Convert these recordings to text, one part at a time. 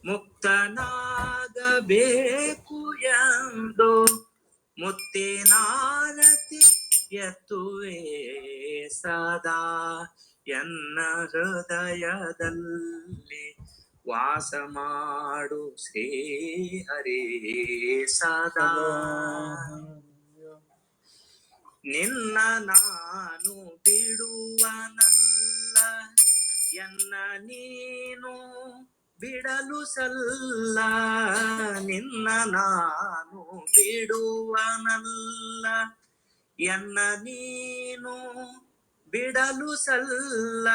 ಮುಕ್ತನಾಗಬೇಕು ಎಂದು ಮುತ್ತಿನಾರತಿ ಎತ್ತುವೆ ಸದಾ ಎನ್ನ ಹೃದಯದಲ್ಲಿ ವಾಸ ಮಾಡು ಶ್ರೀ ಹರಿ ಸದಾ ನಿನ್ನ ನಾನು ಬಿಡುವನಲ್ಲ ಎನ್ನ ನೀನು ಬಿಡಲು ಸಲ್ಲ ನಿನ್ನ ನಾನು ಬಿಡುವನಲ್ಲ ಎನ್ನ ನೀನು ಬಿಡಲು ಸಲ್ಲ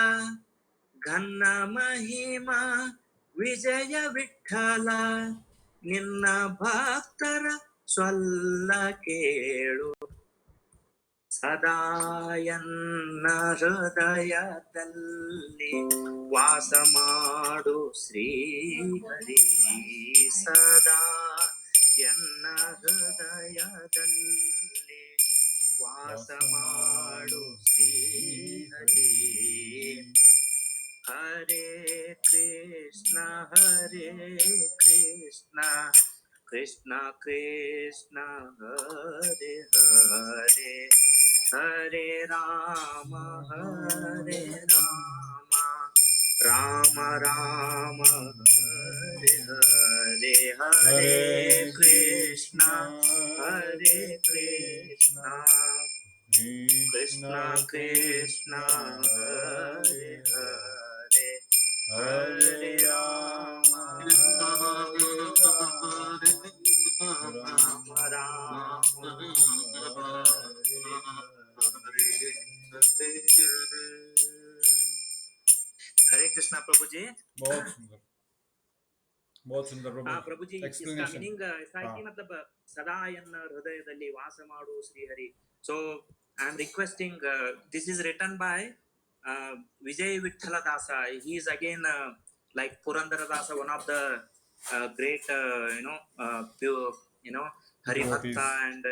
ಘನ್ನ ಮಹಿಮ ವಿಜಯ ವಿಠಲ ನಿನ್ನ ಭಕ್ತರ ಸ್ವಲ್ಲ ಕೇಳು ಸದಾ ಎನ್ನ ಹೃದಯದಲ್ಲಿ ವಾಸ ಮಾಡು ಶ್ರೀ ಹರಿ ಸದಾ ಎನ್ನ ಹೃದಯದಲ್ಲಿ ವಾಸ ಮಾಡು ಶ್ರೀ ಹರಿ ಹರೇ ಕೃಷ್ಣ ಕೃಷ್ಣ ಕೃಷ್ಣ ಹರೇ ಹರೇ ಹರೇ ರಾಮ ರಾಮ ರಾಮ ಹರೇ ಹರೇ ಹರೇ ಕೃಷ್ಣ ಕೃಷ್ಣ ಕೃಷ್ಣ ಹರೇ ಹರೇ ಹರೇ ರಾಮ ರಾಮ हरे कृष्णा प्रभु जी। बहुत सुंदर प्रभु जी। इसका मीनिंग ऐसा है कि मतलब सदा ಎನ್ನ ಹೃದಯದಲ್ಲಿ ವಾಸ ಮಾಡು ಶ್ರೀ ಹರಿ. So I am requesting this is written by Vijay Vithala Dasa. He is again like Purandara Dasa, one of the great pure Hari Bhakta and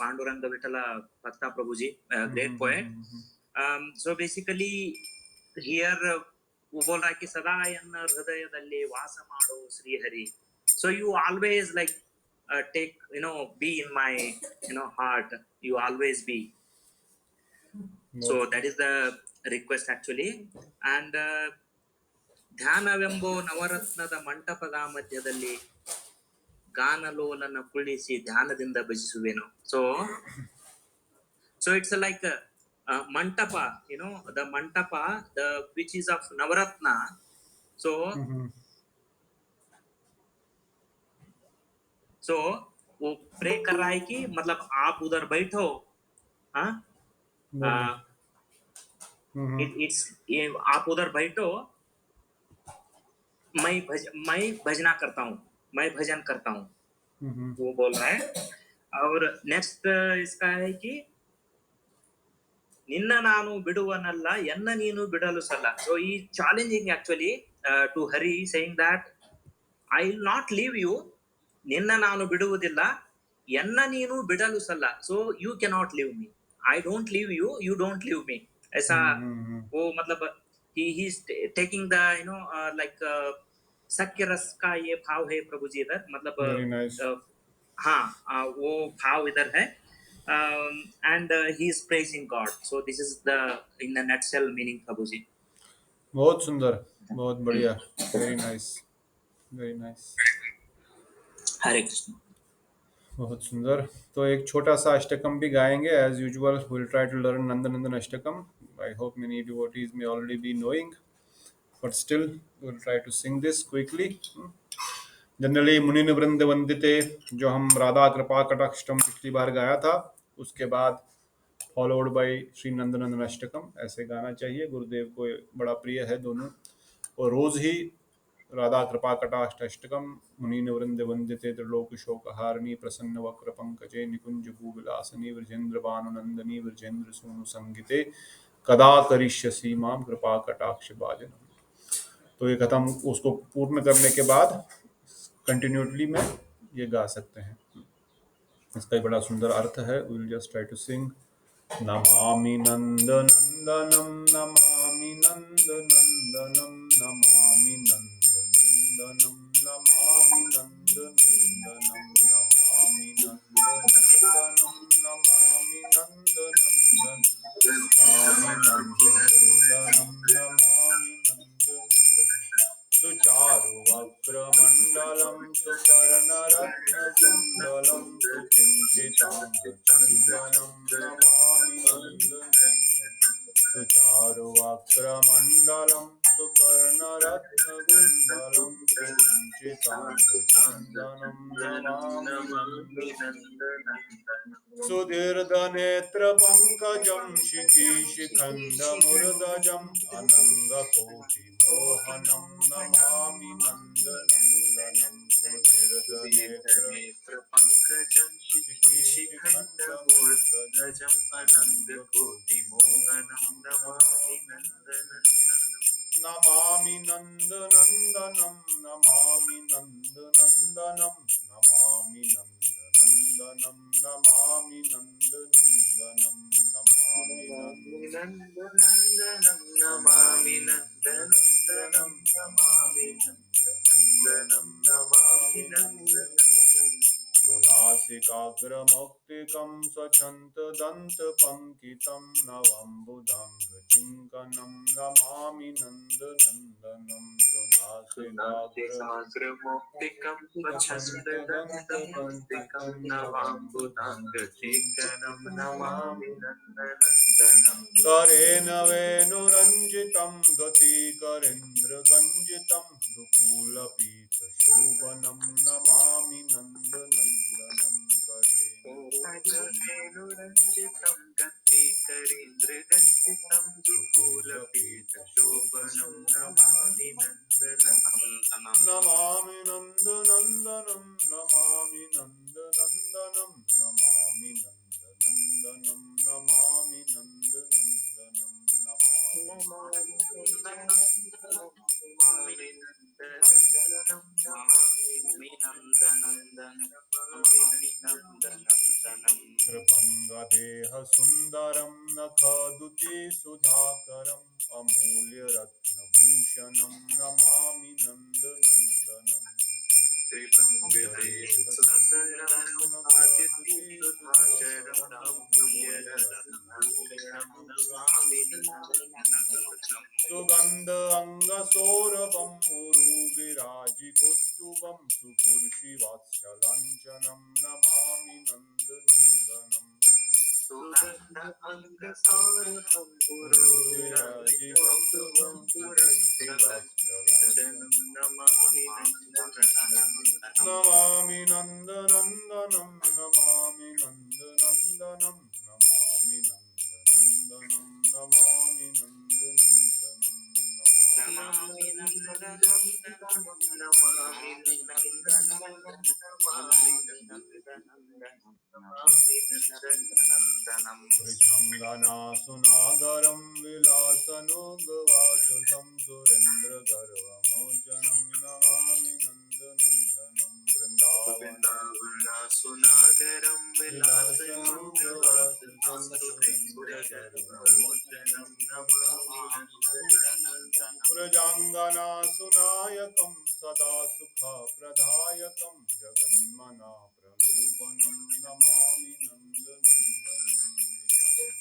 Panduranga Vithala Bhakta Prabhuji, great poet. So basically here वो बोल रहा है कि सदा ಎನ್ನ ಹೃದಯದಲ್ಲಿ ವಾಸ ಮಾಡು ಶ್ರೀ ಹರಿ. So you always like take be in my heart, you always be. So that is the request actually. And ಧ್ಯಾನವೆಂಬೋ ನವರತ್ನದ ಮಂಟಪದ ಮಧ್ಯದಲ್ಲಿ ಗಾನಲೋಲನ ಕುಳ್ಳಿಸಿ ಧ್ಯಾನದಿಂದ ಭಜಿಸುವೆನು. So it's like Mantapa, the Mantapa, which is of Navaratna. So, so वो pray कर रहा है कि मतलब आप उधर बैठो, आप उधर बैठो, मैं भजना करता हूँ, मैं भजन करता हूँ, वो बोल रहा है. और नेक्स्ट इसका है कि ನಿನ್ನ ನಾನು ಬಿಡುವನಲ್ಲ ಎನ್ನ ನೀನು ಬಿಡಲು ಸಲ್ಲ. So he challenging actually to Hari, saying that I will not leave you, ನಿನ್ನ ನಾನು ಬಿಡುವುದಿಲ್ಲ, ಎನ್ನ ನೀನು ಬಿಡಲು ಸಲ್ಲ. So you cannot leave me, I don't leave you, you don't leave me. ऐसा वो मतलब he is taking the like सख्य रस का ये भाव है प्रभु जी इधर, मतलब हाँ वो भाव इधर है. And he is praising God. So this is the in a nutshell meaning, Prabhuji. बहुत सुंदर, बहुत बढ़िया, very nice. हरे कृष्ण. बहुत सुंदर. तो एक छोटा सा अष्टकम भी गाएंगे as usual. We'll try to learn Nandanandan Ashtakam. I hope many devotees may already be knowing, but still we'll try to sing this quickly. Generally मुनि वृंद वंदिते जो हम राधा कृपा कटाक्षम पिछली बार गाया था, उसके बाद फॉलोड बाय श्री नंदनंदन अष्टकम, ऐसे गाना चाहिए. गुरुदेव को बड़ा प्रिय है दोनों, और रोज ही राधा कृपा कटाक्ष अष्टकम, मुनि वृंद वंदिते त्रिलोक शोकहारिणी प्रसन्न वक्र पंकजे निकुंज भूविलासनी वृजेंद्र भानुनंदनी वृजेंद्र सोनु संगीते कदा करिष्यसि माम कृपा कटाक्ष भाजन. तो ये खत्म, उसको पूर्ण करने के बाद कंटिन्यूटली में ये गा सकते हैं. इसका बड़ा सुंदर अर्थ है. Will just try to sing. नमामि नंदनंदनम नमामि नंदनंदनम नमामि नंदनंदनम नमामि नन्दनन्दनं नमामि नन्दनन्दनं नमामि नन्दनन्दनं नमामि नन्दनन्दनं सुचारुवक्त्रमण्डलं सुपर्णरत्नकुण्डलं सुकिञ्चिताङ्गचन्दनं नमामि नन्दनन्दनं सुचारुवक्त्रमण्डलं सुपर्णरत्नकुण्डलं सुकिञ्चिताङ्गचन्दनं नमामि नन्दनन्दनं सुदीर्घनेत्रपङ्कजं शिखिशिखण्डमुर्धजम् अनङ्गकोटिमोहनं नमामि नन्दनन्दनं सुदीर्घनेत्रपङ्कजं शिखिशिखण्डमुर्धजम् अनङ्गकोटिमोहनं नमामि नन्दनन्दनं नमामि नन्दनन्दनं नमामि नन्दनन्दनं नमामि नन्दनन्दनं नमामि नन्दनन्दनं नमामि नन्दनन्दनं नमामि नन्दनन्दनं नमामि नन्दनन्दनं नमामि नन्दनन्दनं सुनासिकाग्रमौक्तिकं स्वच्छन्ददन्तपङ्कितं नवम्बुदाङ्गचिङ्कनं नमामि नन्दनन्दनं सुनासिकाग्रमौक्तिकं स्वच्छन्ददन्तपङ्कितं नवम्बुदाङ्गचिङ्कनं नमामि नन्दनन्दनं करेण वेणुरञ्जितं गतिकरेन्द्रगञ्जितं दुकूलपीतशोभनं नमामि नन्दनन्दनं वेणुरञ्जितं गतिकरेन्द्रगञ्जितं दुकूलपीतशोभनं नमामि नन्दनन्दनं नमामि नन्दनन्दनं नमामि नन्दनन्दनं नमामि नन्दनन्दनं नमामि नन्दनन्दनं कृपङ्गदेहसुन्दरं नखदुति सुधाकरम् अमूल्यरत्नभूषणं नमामि नन्दनन्दनं सुगन्ध अङ्गसौरभं उरुविराजिकौस्तुभं सुपुरुषिवात्सलाञ्छनं नमामि नन्दनन्दनं सुगन्ध अङ्गसौरभं उरुविराजिकौस्तुभं सुपुरुषिवात्सलाञ्छनं नमामि नन्दनन्दनं नमामि नन्दनन्दनं नमामि नन्दनन्दनं नमामि नन्दनन्दनं नमामि नन्दनन्दनं नमामि नन्दनन्दनं नमामि नन्दनन्दनं नमामि नन्दनन्दनं त्रिजङ्गनासुनागरं विलासनोगवाससं सुरेन्द्रगर्वमोचनं नमामि नन्दनन्दनं वृन्दावनासुनागरं विलासनोगवाससं सुरेन्द्रगर्वमोचनं नमामि नन्दनन्दनं व्रजाङ्गनासुनायकं सदा सुखप्रदायकं जगन्मना प्रलोभनं नमामि नन्दनन्दनं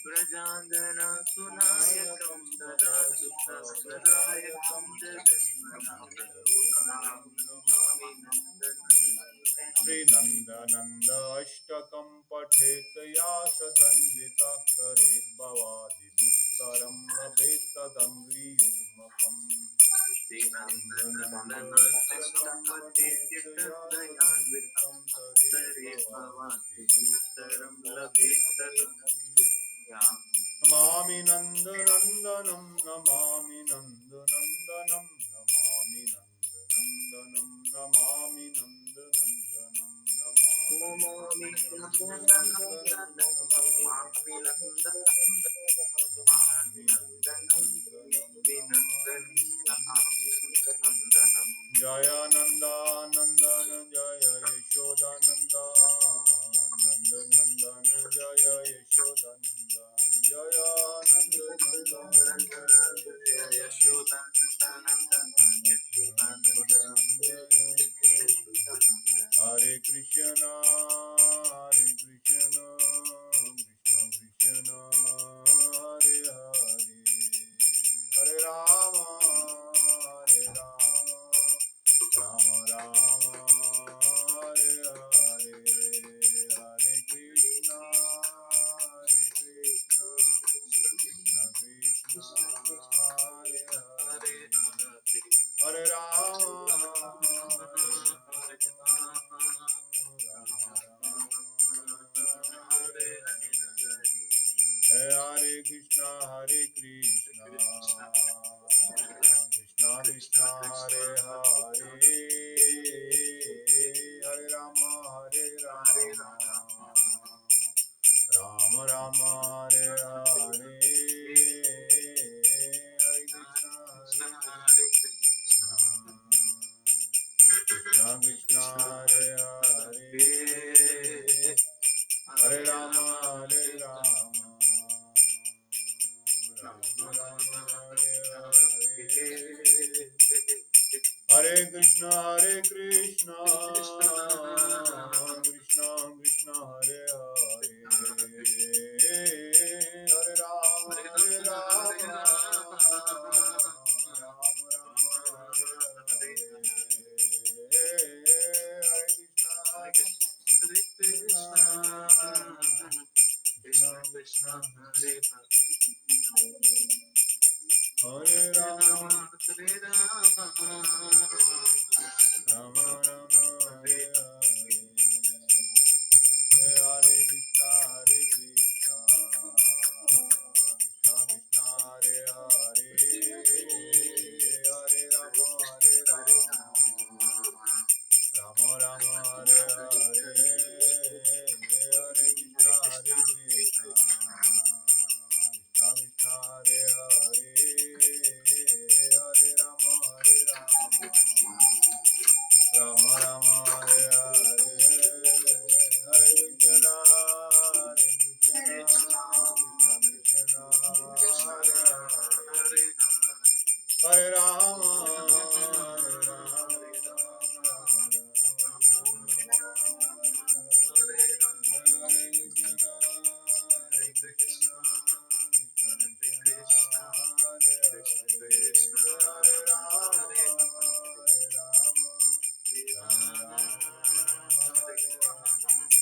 व्रजाङ्गनासुनायकं सदा सुखप्रदायकं जगन्मना प्रलोभनं नमामि नन्दनन्दनं श्रीनन्दनन्द अष्टकं पठेत् या सन्विता करेत् भवादिदुस्तरं लभेत् तदङ्घ्रियुग्मकम् श्रीनन्दनन्द अष्टकं पठेत् या सन्वितं करेत् भवादिदुस्तरं लभेत् तदङ्घ्रियुग्मकम् नमामि नन्दनन्दनं नमामि नन्दनन्दनं नमामि नन्दनन्दनं नमामि नन्दनन्दनं नमामि नन्दनन्दनं नमामि नन्दनन्दनं जय नन्दानन्दन जय यशोदानन्दा नन्दनन्दन जय यशोदानन्दन जय नन्दनन्दन जय Yashodanandan Krishna Krishna Krishna Hare Hare Hare Rama Hare Rama Ram Ram Hare Hare Hare Krishna Krishna Krishna Hare Hare Rama Rama Rama Hare Hare Hare Krishna Hare Krishna Krishna Krishna Hare Hare Hare Rama Hare Rama Rama Rama Hare Hare Hare Krishna Hare Krishna Krishna Krishna Hare Hare Hare Rama Hare Rama Rama Rama Hare Hare Hare Krishna Krishna Krishna Hare Hare Hare Rama Hare Rama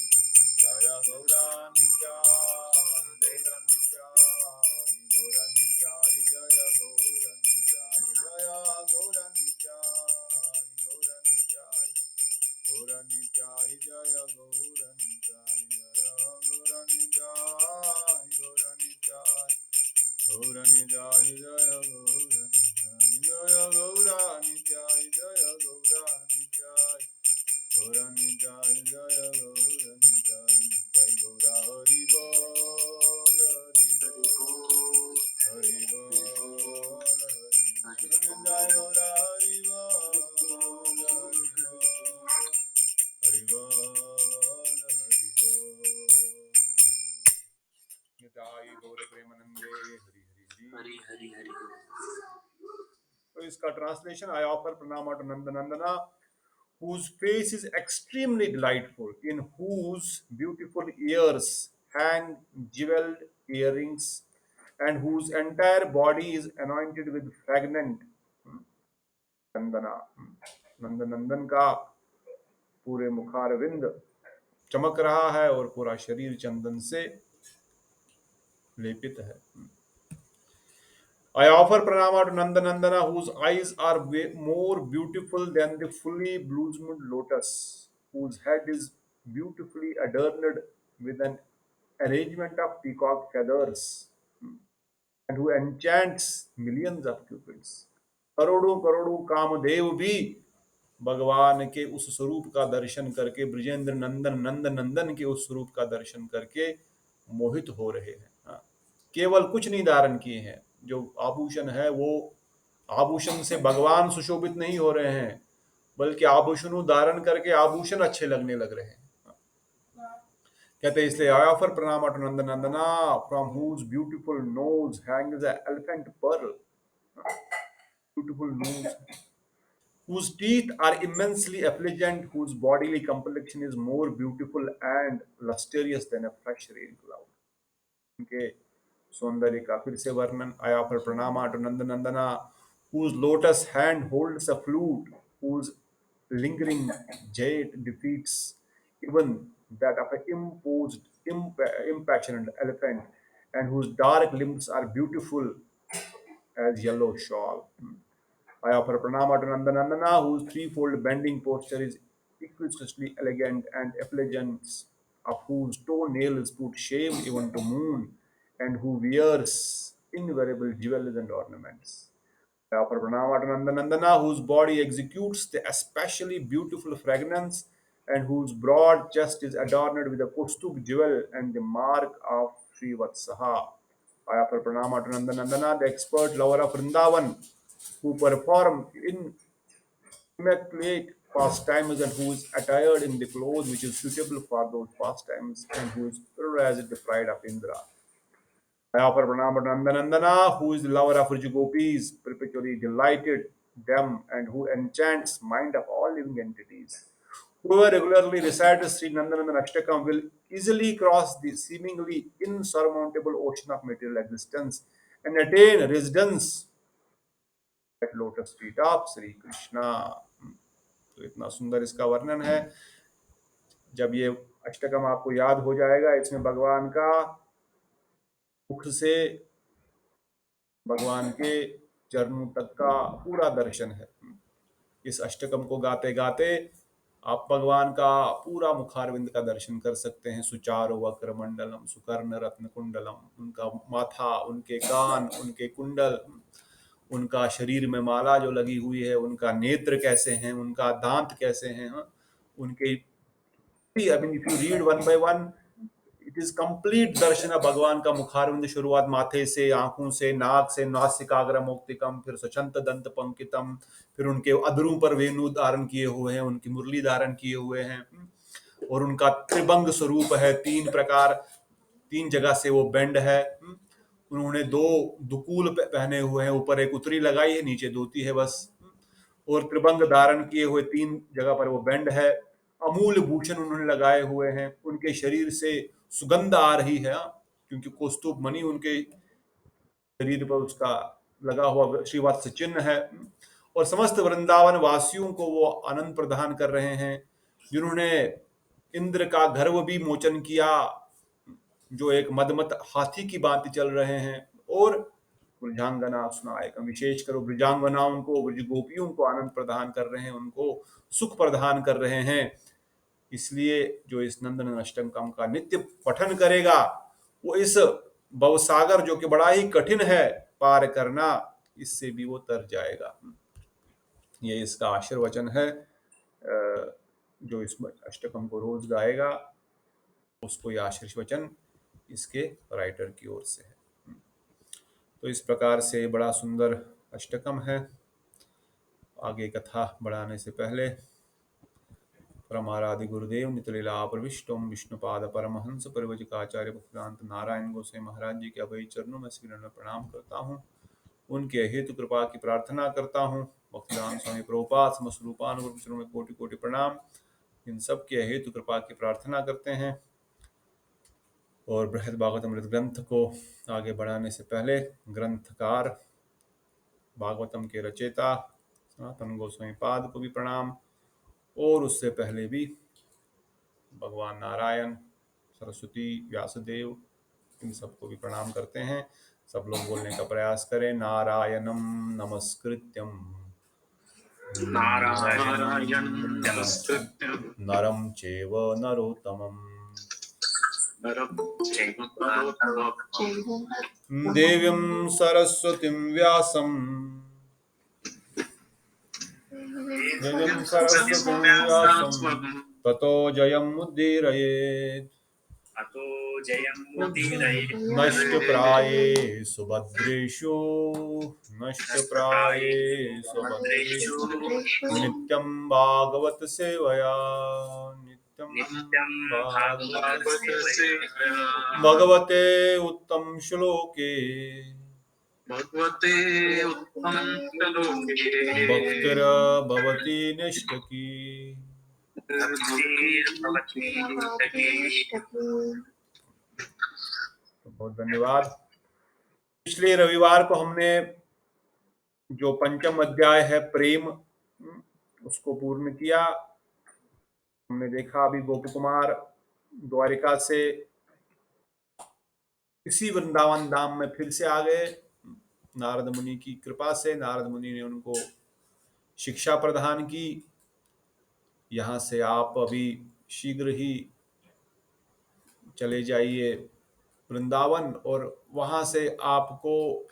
Jaya Gaura Nitya, Gaura Nitya, Jaya Gaura Nitya, Jaya Gaura Nitya, Gaura Nitya, Gaura Nitya, Jaya Gaura Nitya, Jaya Gaura Nitya, Gaura Nitya, Gaura Nitya, Jaya Gaura Nitya, Jaya Gaura Nitya, Jaya Gaura Nitya. Gaura Nitya, Jaya Gaura Nitya, Nitya Gaura Hari Bol, Hari Bol, Hari Bol, Nitya Gaura Hari Bol, Hari Bol, Hari Bol. Nitai गौर प्रेमानंदे हरि हरि जी। तो इसका translation आई offer प्रणाम to Nandanandana, whose face is extremely delightful, in whose beautiful ears hang jeweled earrings, and whose entire body is anointed with fragrant Nandana. Nandanandan का पूरे मुखारविंद चमक रहा है और पूरा शरीर चंदन से लेपित है. I offer pranama to Nandanandana, whose eyes are more beautiful than the fully blossomed lotus, whose head is beautifully adorned with an arrangement of peacock feathers, and who enchants millions of cupids. करोड़ों करोड़ों कामदेव भी भगवान के उस स्वरूप का दर्शन करके, ब्रजेंद्र नंदन नंद नंदन के उस स्वरूप का दर्शन करके मोहित हो रहे हैं. केवल कुछ नहीं धारण किए हैं, जो आभूषण है वो आभूषण से भगवान सुशोभित नहीं हो रहे हैं, बल्कि आभूषणों धारण करके आभूषण अच्छे लगने लग रहे हैं. कहते हैं इसलिए I offer pranam to Nandanandana, from whose beautiful nose hangs a elephant pearl, beautiful nose, whose teeth are immensely effulgent, whose bodily complexion is more beautiful and lustrous than a fresh rain cloud. उनके सौंदर्य का फिर से वर्णन. I offer pranama to Nandanandana, whose lotus hand holds a flute, whose lingering jade defeats even that of an impassioned elephant, and whose dark limbs are beautiful as yellow shawl. I offer pranama to Nandanandana, whose threefold bending posture is exquisitely elegant, and effulgence of whose toenails put shame even to moon, and who wears innumerable jewels and ornaments. I offer pranama to Nandanandana, whose body executes the especially beautiful fragrance, and whose broad chest is adorned with a kustub jewel and the mark of Srivatsaha. I offer pranama to Nandanandana, the expert lover of Vrindavan, who perform in immaculate pastimes, and who is attired in the clothes which is suitable for those pastimes, and who is as the pride of Indra. I offer pranama to Nandanandana, who is the lover of Rajagopis, perpetually delighted them and who enchants mind of all living entities. Whoever regularly recites Sri Nandanandan Ashtakam will easily cross the seemingly insurmountable ocean of material existence and attain residence at lotus feet of Sri Krishna. तो इतना सुंदर इसका वर्णन है। जब ये अष्टकम आपको याद हो जाएगा, इसमें भगवान का मुख से भगवान के चरणों तक का पूरा दर्शन है। इस अष्टकम को गाते गाते आप भगवान का पूरा मुखारविंद का दर्शन कर सकते हैं। सुचारो वक्र मंडलम सुकर्ण रत्न कुंडलम, उनका माथा, उनके कान, उनके कुंडल, उनका शरीर में माला जो लगी हुई है, उनका नेत्र कैसे हैं, उनका दांत कैसे हैं, उनके I mean, if you read one by one, it is complete दर्शन है भगवान का मुखारविंद। शुरुआत माथे से, आंखों से, नाक से, नासिकाग्र मोक्तिकम, फिर स्वचंत दंत पंकितम, फिर उनके अधरों पर वेणु धारण किए हुए हैं, उनकी मुरली धारण किए हुए हैं, और उनका त्रिभंग स्वरूप है। तीन जगह से वो बेंड है। उन्होंने दो दुकूल पहने हुए हैं, ऊपर एक उत्तरी लगाई है, नीचे धोती है बस, और त्रिभंग धारण किए हुए 3 जगह पर वो बेंड है। अमूल्य भूषण उन्होंने लगाए हुए हैं, उनके शरीर से सुगंध आ रही है, क्योंकि कौस्तुभ मणि उनके शरीर पर उसका लगा हुआ श्रीवत्स चिन्ह है। और समस्त वृंदावन वासियों को वो आनंद प्रदान कर रहे हैं, जिन्होंने इंद्र का गर्व भी मोचन किया, जो एक मदमत हाथी की भांति चल रहे हैं। और ब्रजांगना सुनायकम, विशेष करो ब्रजांगनाओं को, ब्रज गोपियों को आनंद प्रदान कर रहे हैं, उनको सुख प्रदान कर रहे हैं। इसलिए जो इस नंदन अष्टकम का नित्य पठन करेगा, वो इस भवसागर जो कि बड़ा ही कठिन है पार करना, इससे भी वो तर जाएगा। ये इसका आशीर्वचन है। जो इस अष्टकम को रोज गाएगा, उसको ये आशीर्वचन इसके राइटर की ओर से है। तो इस प्रकार से बड़ा सुंदर अष्टकम है। आगे कथा बढ़ाने से पहले परमाराधि गुरुदेव नितलीला प्रविष्टोम विष्णुपाद परमहंस परिवजकाचार्य भक्तिवेदांत नारायण गोसाई महाराज जी के अभय चरणों में श्री में प्रणाम करता हूँ। उनके हेतु कृपा की प्रार्थना करता हूँ। भक्तिवेदांत स्वामी प्रभुपाद समस्त रूपानुरूप चरणों में कोटि कोटि प्रणाम। इन सब के हेतु कृपा की प्रार्थना करते हैं। और बृहद भागवतमृत ग्रंथ को आगे बढ़ाने से पहले ग्रंथकार भागवतम के रचयिता सनातन गोस्वामी पाद को भी प्रणाम, और उससे पहले भी भगवान नारायण, सरस्वती, व्यासदेव, इन सबको भी प्रणाम करते हैं। सब लोग बोलने का प्रयास करें। नारायणम नमस्कृत्यम नरम चैव नरोत्तमम् देवीं सरस्वतीं व्यासं ततो जयमुदीरयेत्। नष्टप्रायेषु भद्रेषु नित्यं भागवत सेवया भगवते उत्तम श्लोके भक्तिर्भवति निष्ठकी। बहुत धन्यवाद। पिछले रविवार को हमने जो पंचम अध्याय है प्रेम, उसको पूर्ण किया। हमने देखा अभी गोप कुमार द्वारिका से इसी वृंदावन धाम में फिर से आ गए। नारद मुनि की कृपा से नारद मुनि ने उनको शिक्षा प्रदान की। यहाँ से आप अभी शीघ्र ही चले जाइए वृंदावन, और वहाँ से आपको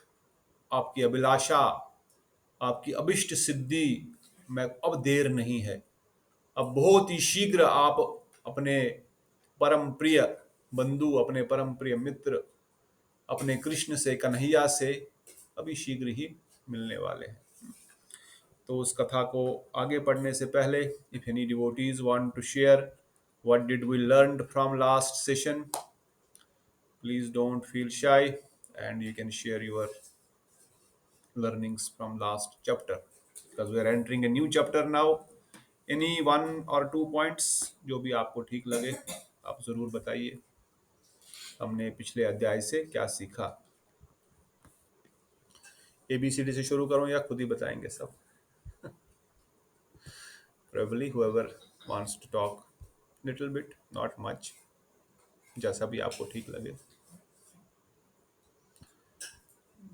आपकी अभिलाषा, आपकी अभिष्ट सिद्धि में अब देर नहीं है। अब बहुत ही शीघ्र आप अपने परम प्रिय बंधु, अपने परम प्रिय मित्र, अपने कृष्ण से, कन्हैया से अभी शीघ्र ही मिलने वाले हैं। तो उस कथा को आगे पढ़ने से पहले, if any devotees want to share what did we learn from last session, please don't feel shy and you can share your learnings from last chapter. because we are entering a new chapter now. Any one or two points जो भी आपको ठीक लगे आप जरूर बताइए, हमने पिछले अध्याय से क्या सीखा। ABCD से शुरू करूं या खुद ही बताएंगे सब? Probably whoever wants to talk little bit, not much, जैसा भी आपको ठीक लगे।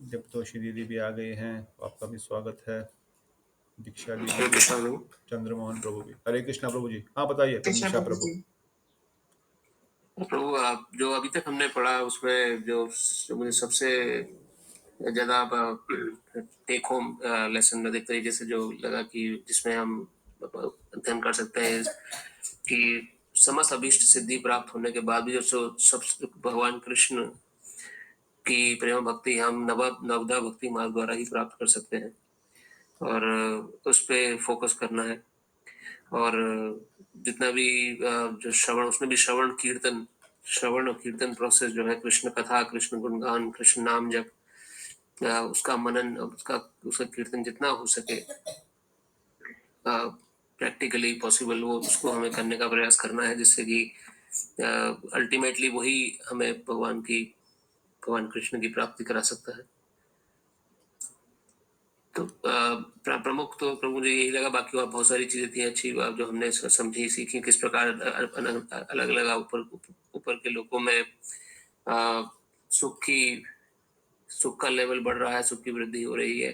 दीप्तोषी दीदी भी आ गए हैं, आपका भी स्वागत है। दीक्षा हरे दीदी भी, कृष्णा प्रभु। चंद्रमोहन प्रभु भी। हरे कृष्णा प्रभु जी। हाँ बताइए कृष्ण प्रभु प्रभु प्रभु। जी। प्रभु आप जो अभी तक हमने पढ़ा उसमें जो मुझे सबसे ज्यादा टेक होम लेसन अधिक तरीके से जो लगा कि जिसमें हम अध्ययन कर सकते हैं कि समस्त अभीष्ट सिद्धि प्राप्त होने के बाद भी जो सब भगवान कृष्ण की प्रेम भक्ति हम नवदा भक्ति मार्ग द्वारा ही प्राप्त कर सकते हैं और उस पे फोकस करना है। और जितना भी जो श्रवण, उसमें भी श्रवण और कीर्तन प्रोसेस जो है, कृष्ण कथा, कृष्ण गुणगान, कृष्ण नाम जप, उसका मनन, उसका कीर्तन जितना हो सके प्रैक्टिकली पॉसिबल वो उसको हमें करने का प्रयास करना है, जिससे कि अल्टीमेटली वही हमें भगवान कृष्ण की प्राप्ति करा सकता है। तो प्रमुख तो प्रभु मुझे यही लगा, बाकी और बहुत सारी चीजें थी अच्छी जो हमने समझी सीखी, किस प्रकार अलग अलग ऊपर के लोगों में सुख का लेवल बढ़ रहा है, सुख की वृद्धि हो रही है,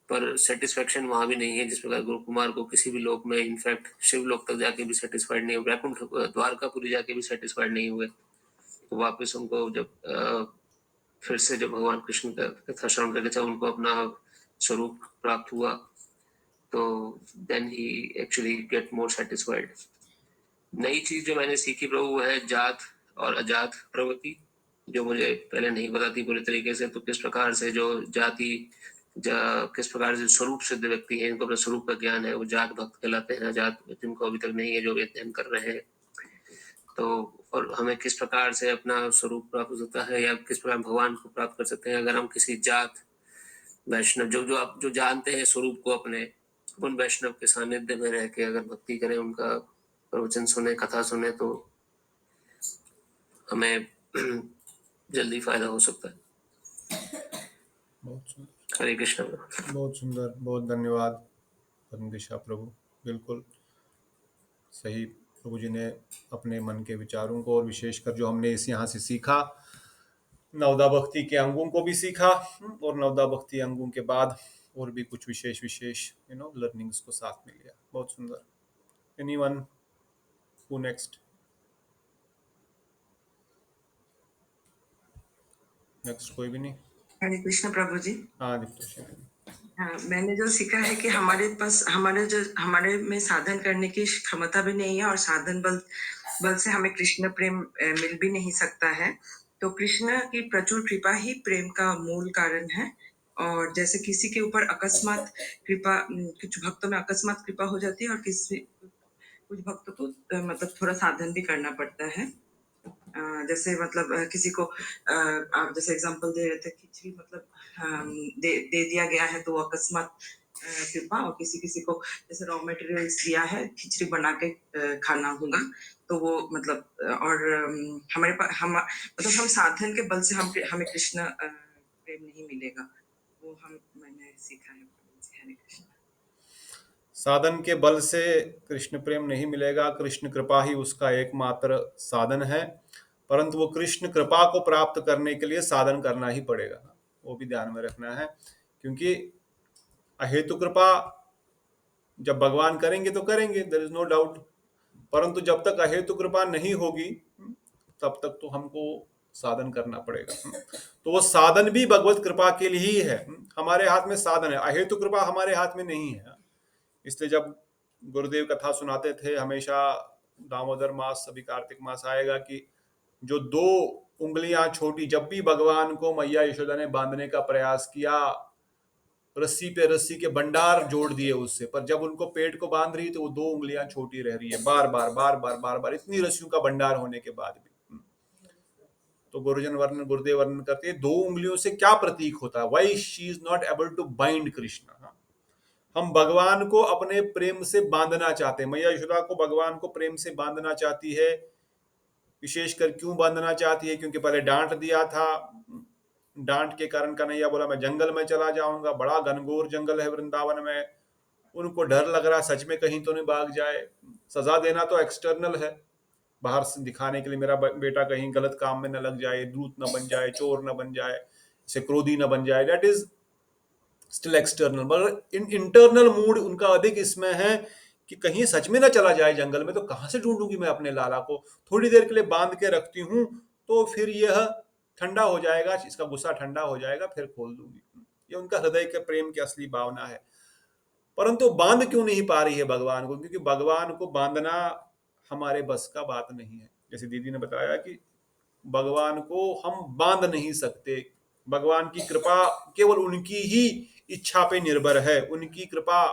पर सेटिस्फेक्शन वहां भी नहीं है। जिस प्रकार गुरु कुमार को किसी भी लोक में, इनफैक्ट शिवलोक तक जाके भी सेटिस्फाइड नहीं हुए, वैकुंठ द्वारकापुरी जाके भी सेटिस्फाइड नहीं हुए, तो वापस उनको जब फिर से जब भगवान कृष्ण का कथा श्रवण करके जब उनको अपना स्वरूप प्राप्त हुआ, तो देन ही एक्चुअली गेट मोर सेटिस्फाइड। नई चीज जो मैंने सीखी प्रभु वो है जात और अजात प्रवृत्ति, जो मुझे पहले नहीं पता थी पूरी तरीके से। तो किस प्रकार से जो किस प्रकार से स्वरूप सिद्ध व्यक्ति है, इनको अपने स्वरूप का ज्ञान है, वो जात भक्त कहलाते हैं। अजात जिनको अभी तक नहीं है, जो अध्ययन कर रहे हैं, तो और हमें किस प्रकार से अपना स्वरूप प्राप्त होता है या किस प्रकार भगवान को प्राप्त कर सकते हैं अगर हम किसी जात वैष्णव जो आप जो जानते हैं स्वरूप को अपने, उन वैष्णव के सानिध्य में रह के अगर भक्ति करें, उनका प्रवचन सुने, कथा सुने, तो हमें जल्दी फायदा हो सकता है। बहुत सुंदर, हरे कृष्ण। बहुत सुंदर, बहुत धन्यवाद परम दिशा प्रभु। बिल्कुल सही, प्रभु जी ने अपने मन के विचारों को और विशेषकर जो हमने इस यहाँ से सीखा, नवदा भक्ति के अंगों को भी सीखा, और नवदा भक्ति अंगों के बाद और भी कुछ विशेष लर्निंग्स को साथ में लिया। बहुत सुंदर। Anyone who next? नेक्स्ट कोई भी नहीं? हरे कृष्ण प्रभु जी। हाँ दीप्तोषी। हाँ, मैंने जो सीखा है कि हमारे में साधन करने की क्षमता भी नहीं है, और साधन बल से हमें कृष्ण प्रेम मिल भी नहीं सकता है। तो कृष्ण की प्रचुर कृपा ही प्रेम का मूल कारण है। और जैसे किसी के ऊपर अकस्मात कृपा, कुछ भक्तों में अकस्मात कृपा हो जाती है, और कुछ भक्तों को मतलब थोड़ा साधन भी करना पड़ता है। जैसे मतलब किसी को आप जैसे एग्जांपल दे रहे थे, खिचड़ी मतलब दे दिया गया है तो वो अकस्मात कृपा, और किसी को जैसे रॉ मटेरियल्स दिया है, खिचड़ी बना के खाना होगा, तो वो मतलब और हमारे पास मतलब हम साधन के बल से हमें कृष्ण प्रेम नहीं मिलेगा, वो मैंने सीखा है। हरे कृष्ण। साधन के बल से कृष्ण प्रेम नहीं मिलेगा, कृष्ण कृपा ही उसका एकमात्र साधन है। परंतु वो कृष्ण कृपा को प्राप्त करने के लिए साधन करना ही पड़ेगा, वो भी ध्यान में रखना है। क्योंकि अहेतु कृपा जब भगवान करेंगे तो करेंगे, देयर इज नो डाउट, परंतु जब तक अहेतु कृपा नहीं होगी तब तक तो हमको साधन करना पड़ेगा। तो वो साधन भी भगवत कृपा के लिए ही है। हमारे हाथ में साधन है, अहेतु कृपा हमारे हाथ में नहीं है। इसलिए जब गुरुदेव कथा सुनाते थे हमेशा, दामोदर मास, अभी कार्तिक मास आएगा, कि जो 2 उंगलियां छोटी, जब भी भगवान को मैया यशोदा ने बांधने का प्रयास किया, रस्सी पे रस्सी के भंडार जोड़ दिए उससे, पर जब उनको पेट को बांध रही तो वो 2 उंगलियां छोटी रह रही है, बार बार बार बार बार बार, इतनी रस्सियों का भंडार होने के बाद भी। तो गुरुदेव वर्णन करते हैं 2 उंगलियों से क्या प्रतीक होता है, why she is not able to bind Krishna. हम भगवान को अपने प्रेम से बांधना चाहते हैं। मैया यशोदा को भगवान को प्रेम से बांधना चाहती है। विशेषकर क्यों बांधना चाहती है? क्योंकि पहले डांट दिया था, डांट के कारण कन्हैया बोला मैं जंगल में चला जाऊंगा, बड़ा घनघोर जंगल है वृंदावन में। उनको डर लग रहा सच में कहीं तो नहीं भाग जाए। सजा देना तो एक्सटर्नल है, बाहर से दिखाने के लिए मेरा बेटा कहीं गलत काम में न लग जाए, दूत न बन जाए, चोर न बन जाए, से क्रोधी न बन जाए, दैट इज स्टिल एक्सटर्नल। मगर इंटरनल मूड उनका अधिक इसमें है कि कहीं सच में ना चला जाए जंगल में, तो कहां से ढूंढूंगी मैं अपने लाला को। थोड़ी देर के लिए बांध के रखती हूँ तो फिर यह ठंडा हो जाएगा, इसका गुस्सा ठंडा हो जाएगा, फिर खोल दूंगी। ये उनका हृदय के प्रेम की असली भावना है। परंतु बांध क्यों नहीं पा रही है भगवान को? क्योंकि भगवान को बांधना हमारे बस का बात नहीं है। जैसे दीदी ने बताया कि भगवान को हम बांध नहीं सकते। भगवान की कृपा केवल उनकी ही इच्छा पे निर्भर है। उनकी कृपा,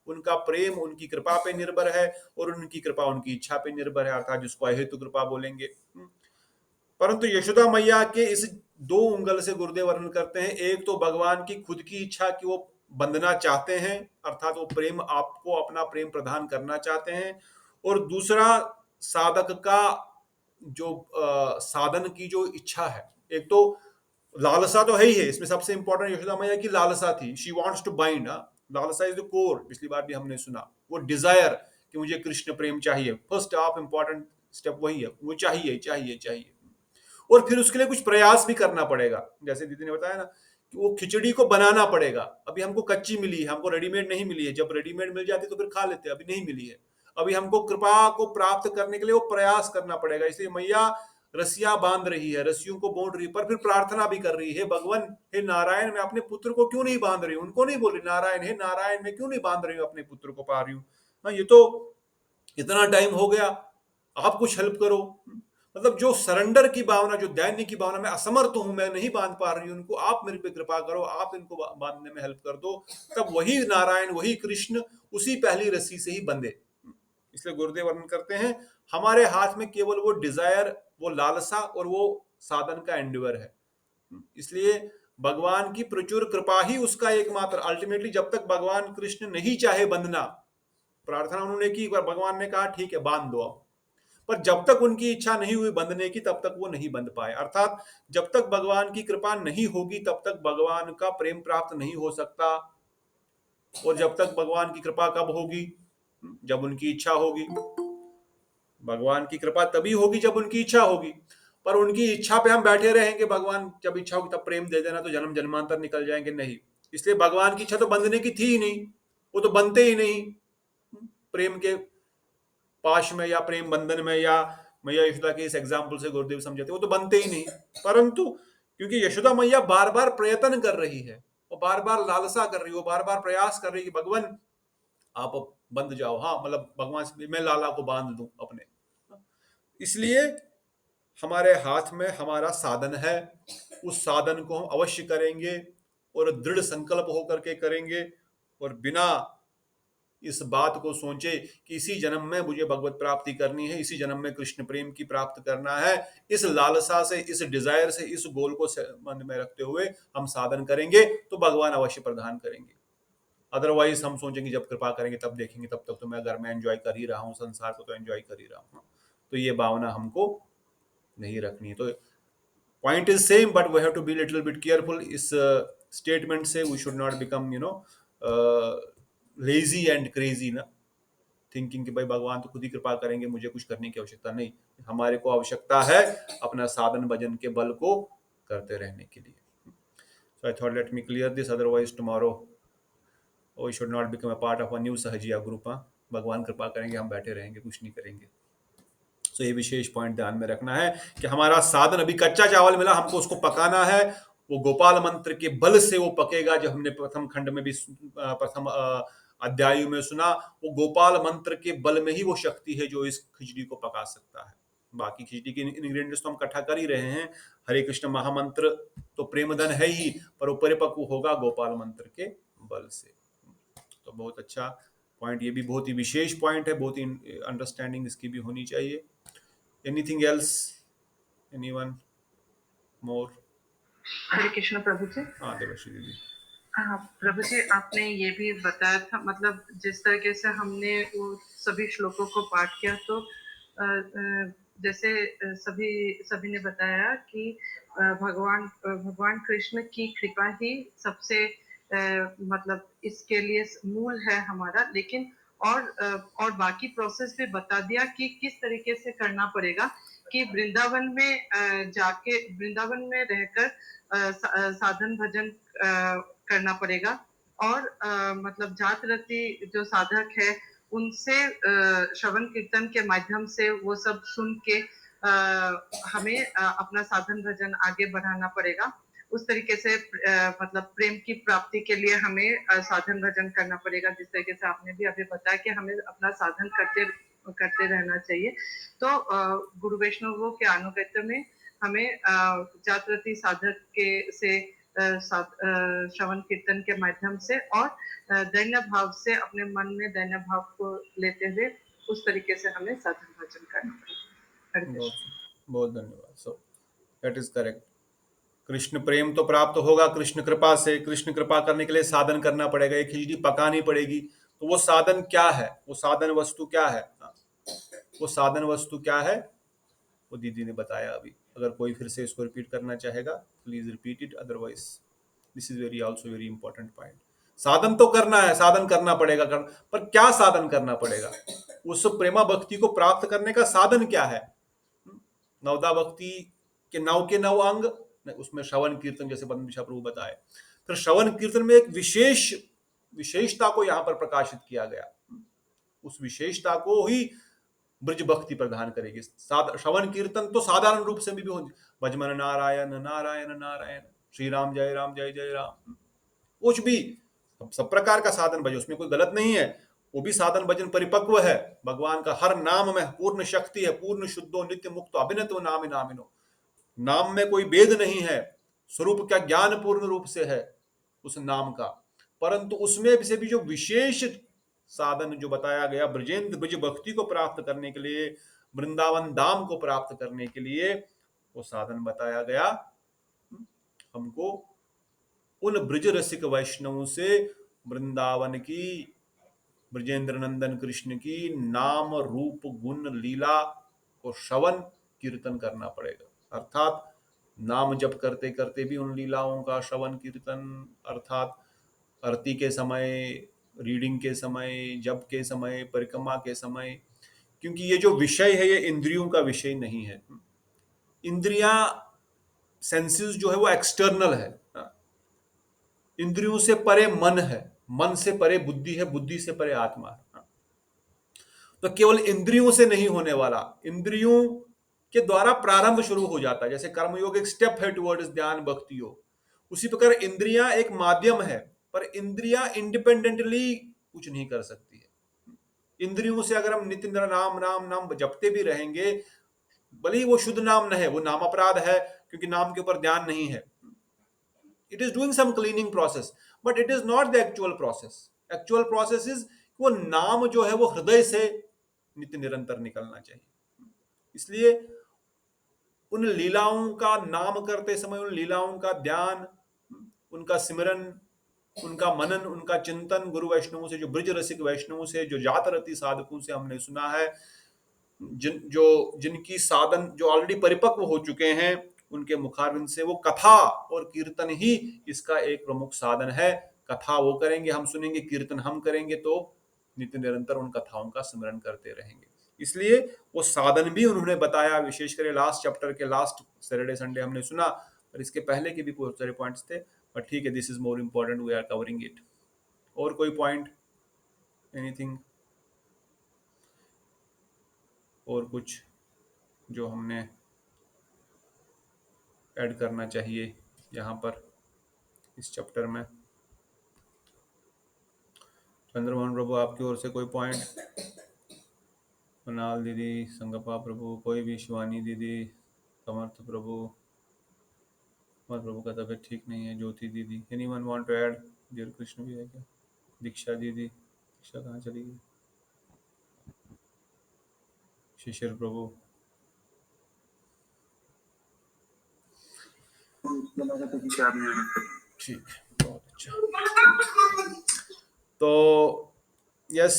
उनका प्रेम उनकी कृपा पे निर्भर है, और उनकी कृपा उनकी इच्छा पे निर्भर है, अर्थात जिसको अहेतु कृपा बोलेंगे। परंतु यशोदा मैया के इस दो उंगल से गुरुदेव वर्णन करते हैं। एक तो भगवान की खुद की इच्छा कि वो बंधना चाहते हैं, अर्थात वो प्रेम, आपको अपना प्रेम प्रदान करना चाहते हैं। और दूसरा साधक का जो साधन की जो इच्छा है। एक तो लालसा तो है ही है, इसमें सबसे इंपॉर्टेंट यशोदा मैया की लालसा थी। She wants to bind. लालसा इज द कोर, पिछली बार भी हमने सुना। वो डिजायर कि मुझे कृष्ण प्रेम चाहिए, फर्स्ट ऑफ इंपॉर्टेंट स्टेप वही है, वो चाहिए चाहिए चाहिए। और फिर उसके लिए कुछ प्रयास भी करना पड़ेगा। जैसे दीदी ने बताया ना कि वो खिचड़ी को बनाना पड़ेगा। अभी हमको कच्ची मिली है, हमको रेडीमेड नहीं मिली है। जब रेडीमेड मिल जाती तो फिर खा लेते, अभी नहीं मिली है। अभी हमको कृपा को प्राप्त करने के लिए वो प्रयास करना पड़ेगा। इसलिए मैया रस्सियां बांध रही है, रस्सियों को बांध रही है, पर फिर प्रार्थना भी कर रही है, भगवान हे नारायण, मैं अपने पुत्र को क्यों नहीं बांध रही हूँ। उनको नहीं बोल रही नारायण हे नारायण, मैं क्यों नहीं बांध रही हूँ अपने पुत्र को, पा रही हूँ। हाँ, ये तो इतना टाइम हो गया, आप कुछ हेल्प करो। मतलब जो सरेंडर की भावना, जो दैन्य की भावना, मैं असमर्थ हूं, मैं नहीं बांध पा रही हूं उनको, आप मेरे पे कृपा करो, आप इनको बांधने में हेल्प कर दो। तब वही नारायण, वही कृष्ण उसी पहली रस्सी से ही बंधे। इसलिए गुरुदेव वर्णन करते हैं हमारे हाथ में केवल वो डिजायर, वो लालसा और वो साधन का एंड्योर है। इसलिए भगवान की प्रचुर कृपा ही उसका एकमात्र, अल्टीमेटली जब तक भगवान कृष्ण नहीं चाहे बंधना, प्रार्थना उन्होंने की, भगवान ने कहा ठीक है बांध दो आप, पर जब तक उनकी इच्छा नहीं हुई बंधने की तब तक वो नहीं बंध पाए। अर्थात जब तक भगवान की कृपा नहीं होगी तब तक भगवान का प्रेम प्राप्त नहीं हो सकता। और जब तक भगवान की कृपा कब होगी? जब उनकी इच्छा होगी। भगवान की कृपा तभी होगी जब उनकी इच्छा होगी। पर उनकी इच्छा पे हम बैठे रहेंगे, भगवान जब इच्छा होगी तब प्रेम दे देना, तो जन्म जन्मांतर निकल जाएंगे, नहीं। इसलिए भगवान की इच्छा तो बंधने की थी ही नहीं, वो तो बनते ही नहीं प्रेम के पाश में या प्रेम बंधन में, या मैया यशोदा के इस एग्जाम्पल से गुरुदेव समझाते वो तो बनते ही नहीं। परंतु क्योंकि यशोदा मैया बार बार प्रयत्न कर रही है, वो बार बार लालसा कर रही है, वो बार बार प्रयास कर रही है कि भगवान आप बंध जाओ। हाँ, मतलब भगवान से मैं लाला को बांध दूं अपने। इसलिए हमारे हाथ में हमारा साधन है, उस साधन को हम अवश्य करेंगे और दृढ़ संकल्प होकर के करेंगे, और बिना इस बात को सोचे कि इसी जन्म में मुझे भगवत प्राप्ति करनी है, इसी जन्म में कृष्ण प्रेम की प्राप्त करना है, इस लालसा से, इस डिजायर से, इस गोल को मन में रखते हुए हम साधन करेंगे तो भगवान अवश्य प्रदान करेंगे। अदरवाइज हम सोचेंगे जब कृपा करेंगे तब देखेंगे, तब तक तो मैं घर में एंजॉय कर ही रहा हूँ, संसार को तो एंजॉय कर ही रहा हूँ। तो ये भावना हमको नहीं रखनी है। तो point is same, but we have to be little bit careful. इस स्टेटमेंट से we should not become lazy and crazy ना, थिंकिंग कि भाई भगवान तो खुद ही कृपा करेंगे, मुझे कुछ करने की आवश्यकता नहीं। हमारे को आवश्यकता है अपना साधन भजन के बल को करते रहने के लिए। So I thought let me clear this, otherwise tomorrow we should not become a part of a new Sahajiya group. भगवान कृपा करेंगे, हम बैठे रहेंगे, कुछ नहीं करेंगे। तो ये विशेष पॉइंट ध्यान में रखना है कि हमारा साधन, अभी कच्चा चावल मिला, हमको उसको पकाना है। वो गोपाल मंत्र के बल से वो पकेगा, जो हमने प्रथम खंड में भी, प्रथम अध्याय में सुना। वो गोपाल मंत्र के बल में ही वो शक्ति है जो इस खिचड़ी को पका सकता है। बाकी खिचड़ी के इंग्रेडिएंट्स तो हम इकट्ठा कर ही रहे हैं। हरे कृष्ण महामंत्र तो प्रेमधन है ही, पर वो परिपक्व होगा गोपाल मंत्र के बल से। तो बहुत अच्छा पॉइंट, ये भी बहुत ही विशेष पॉइंट है, बहुत ही अंडरस्टैंडिंग इसकी भी होनी चाहिए। Anything else? Anyone more? हरे कृष्ण प्रभु जी। हाँ देवश्री दीदी। हाँ प्रभु जी, आपने ये भी बताया था, मतलब जिस तरीके से हमने वो सभी श्लोकों को पाठ किया, तो जैसे सभी ने बताया कि भगवान कृष्ण की कृपा ही सबसे मतलब इसके लिए मूल है हमारा, लेकिन और बाकी प्रोसेस भी बता दिया कि किस तरीके से करना पड़ेगा, कि वृंदावन में रहकर साधन भजन करना पड़ेगा, और मतलब जात रति जो साधक है उनसे श्रवण कीर्तन के माध्यम से वो सब सुन के हमें अपना साधन भजन आगे बढ़ाना पड़ेगा। उस तरीके से मतलब प्रेम की प्राप्ति के लिए हमें साधन भजन करना पड़ेगा, जिस तरीके से आपने भी अभी बताया कि हमें अपना साधन करते रहना चाहिए। तो गुरु वैष्णवों के अनुगत्य में हमें जातरती साधक से श्रवण कीर्तन के माध्यम से और दैन्य भाव से, अपने मन में दैन्य भाव को लेते हुए उस तरीके से हमें साधन भजन करना पड़ेगा। हरे बहुत कृष्ण। बहुत धन्यवाद। So that is correct. Krishna प्रेम तो प्राप्त होगा कृष्ण कृपा से। कृष्ण कृपा करने के लिए साधन करना पड़ेगा, एक खिचड़ी पकानी पड़ेगी। तो वो साधन क्या है, वो साधन वस्तु क्या है? वो साधन वस्तु क्या है वो दीदी ने बताया अभी। अगर कोई फिर से इसको रिपीट करना चाहेगा please repeat it, otherwise this is very also very important point. साधन तो करना है, साधन करना पड़ेगा पर क्या साधन करना पड़ेगा? उस प्रेमा भक्ति को प्राप्त करने का साधन क्या है? नवदा भक्ति के नौ अंग, उसमें श्रवण कीर्तन जैसे बंदशा प्रभु बताए। फिर श्रवण कीर्तन में एक विशेषता को यहां पर प्रकाशित किया गया। उस विशेषता को ही ब्रज भक्ति प्रदान करेगी। श्रवण कीर्तन तो साधारण रूप से भी हो, भजमन नारायण नारायण नारायण, श्री राम जय जय राम, कुछ भी सब प्रकार का साधन भजन, उसमें कोई गलत नहीं है। वो भी साधन भजन परिपक्व है। भगवान का हर नाम में पूर्ण शक्ति है, पूर्ण शुद्धो नित्य मुक्तो अभिनतो नाम नामिनो। नाम में कोई भेद नहीं है, स्वरूप का ज्ञान पूर्ण रूप से है उस नाम का। परंतु उसमें से भी जो विशेष साधन जो बताया गया ब्रजेंद्र ब्रज भक्ति को प्राप्त करने के लिए, वृंदावन धाम को प्राप्त करने के लिए, वो साधन बताया गया हमको उन ब्रज रसिक वैष्णवों से वृंदावन की, ब्रजेंद्र नंदन कृष्ण की नाम रूप गुण लीला को श्रवण कीर्तन करना पड़ेगा। अर्थात नाम जप करते करते भी उन लीलाओं का श्रवण कीर्तन, अर्थात आरती के समय, रीडिंग के समय, जप के समय, परिक्रमा के समय। क्योंकि ये जो विषय है ये इंद्रियों का विषय नहीं है। इंद्रियां, सेंसेस जो है वो एक्सटर्नल है। इंद्रियों से परे मन है, मन से परे बुद्धि है, बुद्धि से परे आत्मा है। तो केवल इंद्रियों से नहीं होने वाला, इंद्रियों के द्वारा प्रारंभ शुरू हो जाता है। जैसे कर्मयोग एक स्टेप है टुवर्ड्स ध्यान भक्ति योग, उसी प्रकार इंद्रियां एक माध्यम है, पर इंद्रियां इंडिपेंडेंटली कुछ नहीं कर सकती है। इंद्रियों से अगर हम नित्य नाम नाम नाम जपते भी रहेंगे, भले ही वो शुद्ध नाम न है, वो नाम अपराध है क्योंकि नाम के ऊपर ध्यान नहीं है। It is doing some cleaning process, but it is not the actual process. Actual process is वो नाम जो है वो हृदय से नित्य निरंतर निकलना चाहिए। इसलिए उन लीलाओं का नाम करते समय, उन लीलाओं का ध्यान, उनका सिमरन, उनका मनन, उनका चिंतन गुरु वैष्णवों से, जो ब्रज रसिक वैष्णवों से, जो जातरती साधकों से हमने सुना है, जिनकी साधन जो ऑलरेडी परिपक्व हो चुके हैं, उनके मुखारविंद से वो कथा और कीर्तन ही इसका एक प्रमुख साधन है। कथा वो करेंगे, हम सुनेंगे, कीर्तन हम करेंगे, तो नित्य निरंतर उन कथाओं का स्मरण करते रहेंगे। इसलिए वो साधन भी उन्होंने बताया, विशेषकर लास्ट चैप्टर के लास्ट सैटरडे संडे हमने सुना, पर इसके पहले के भी बहुत सारे पॉइंट्स थे। बट ठीक है, this is more important, we are covering it. और कोई पॉइंट, एनीथिंग, और कुछ जो हमने ऐड करना चाहिए यहाँ पर इस चैप्टर में? चंद्रमोहन प्रभु, आपकी ओर से कोई पॉइंट? मनाल दीदी, संगपा प्रभु, कोई भी, शिवानी दीदी, समर्थ प्रभु, समर्थ प्रभु का तबीयत ठीक नहीं है, ज्योति दीदी, anyone want to add? Dear Krishna भी है क्या? दीक्षा दीदी, दीक्षा कहाँ चली गई? शिशिर प्रभु, ठीक, बहुत अच्छा। तो yes,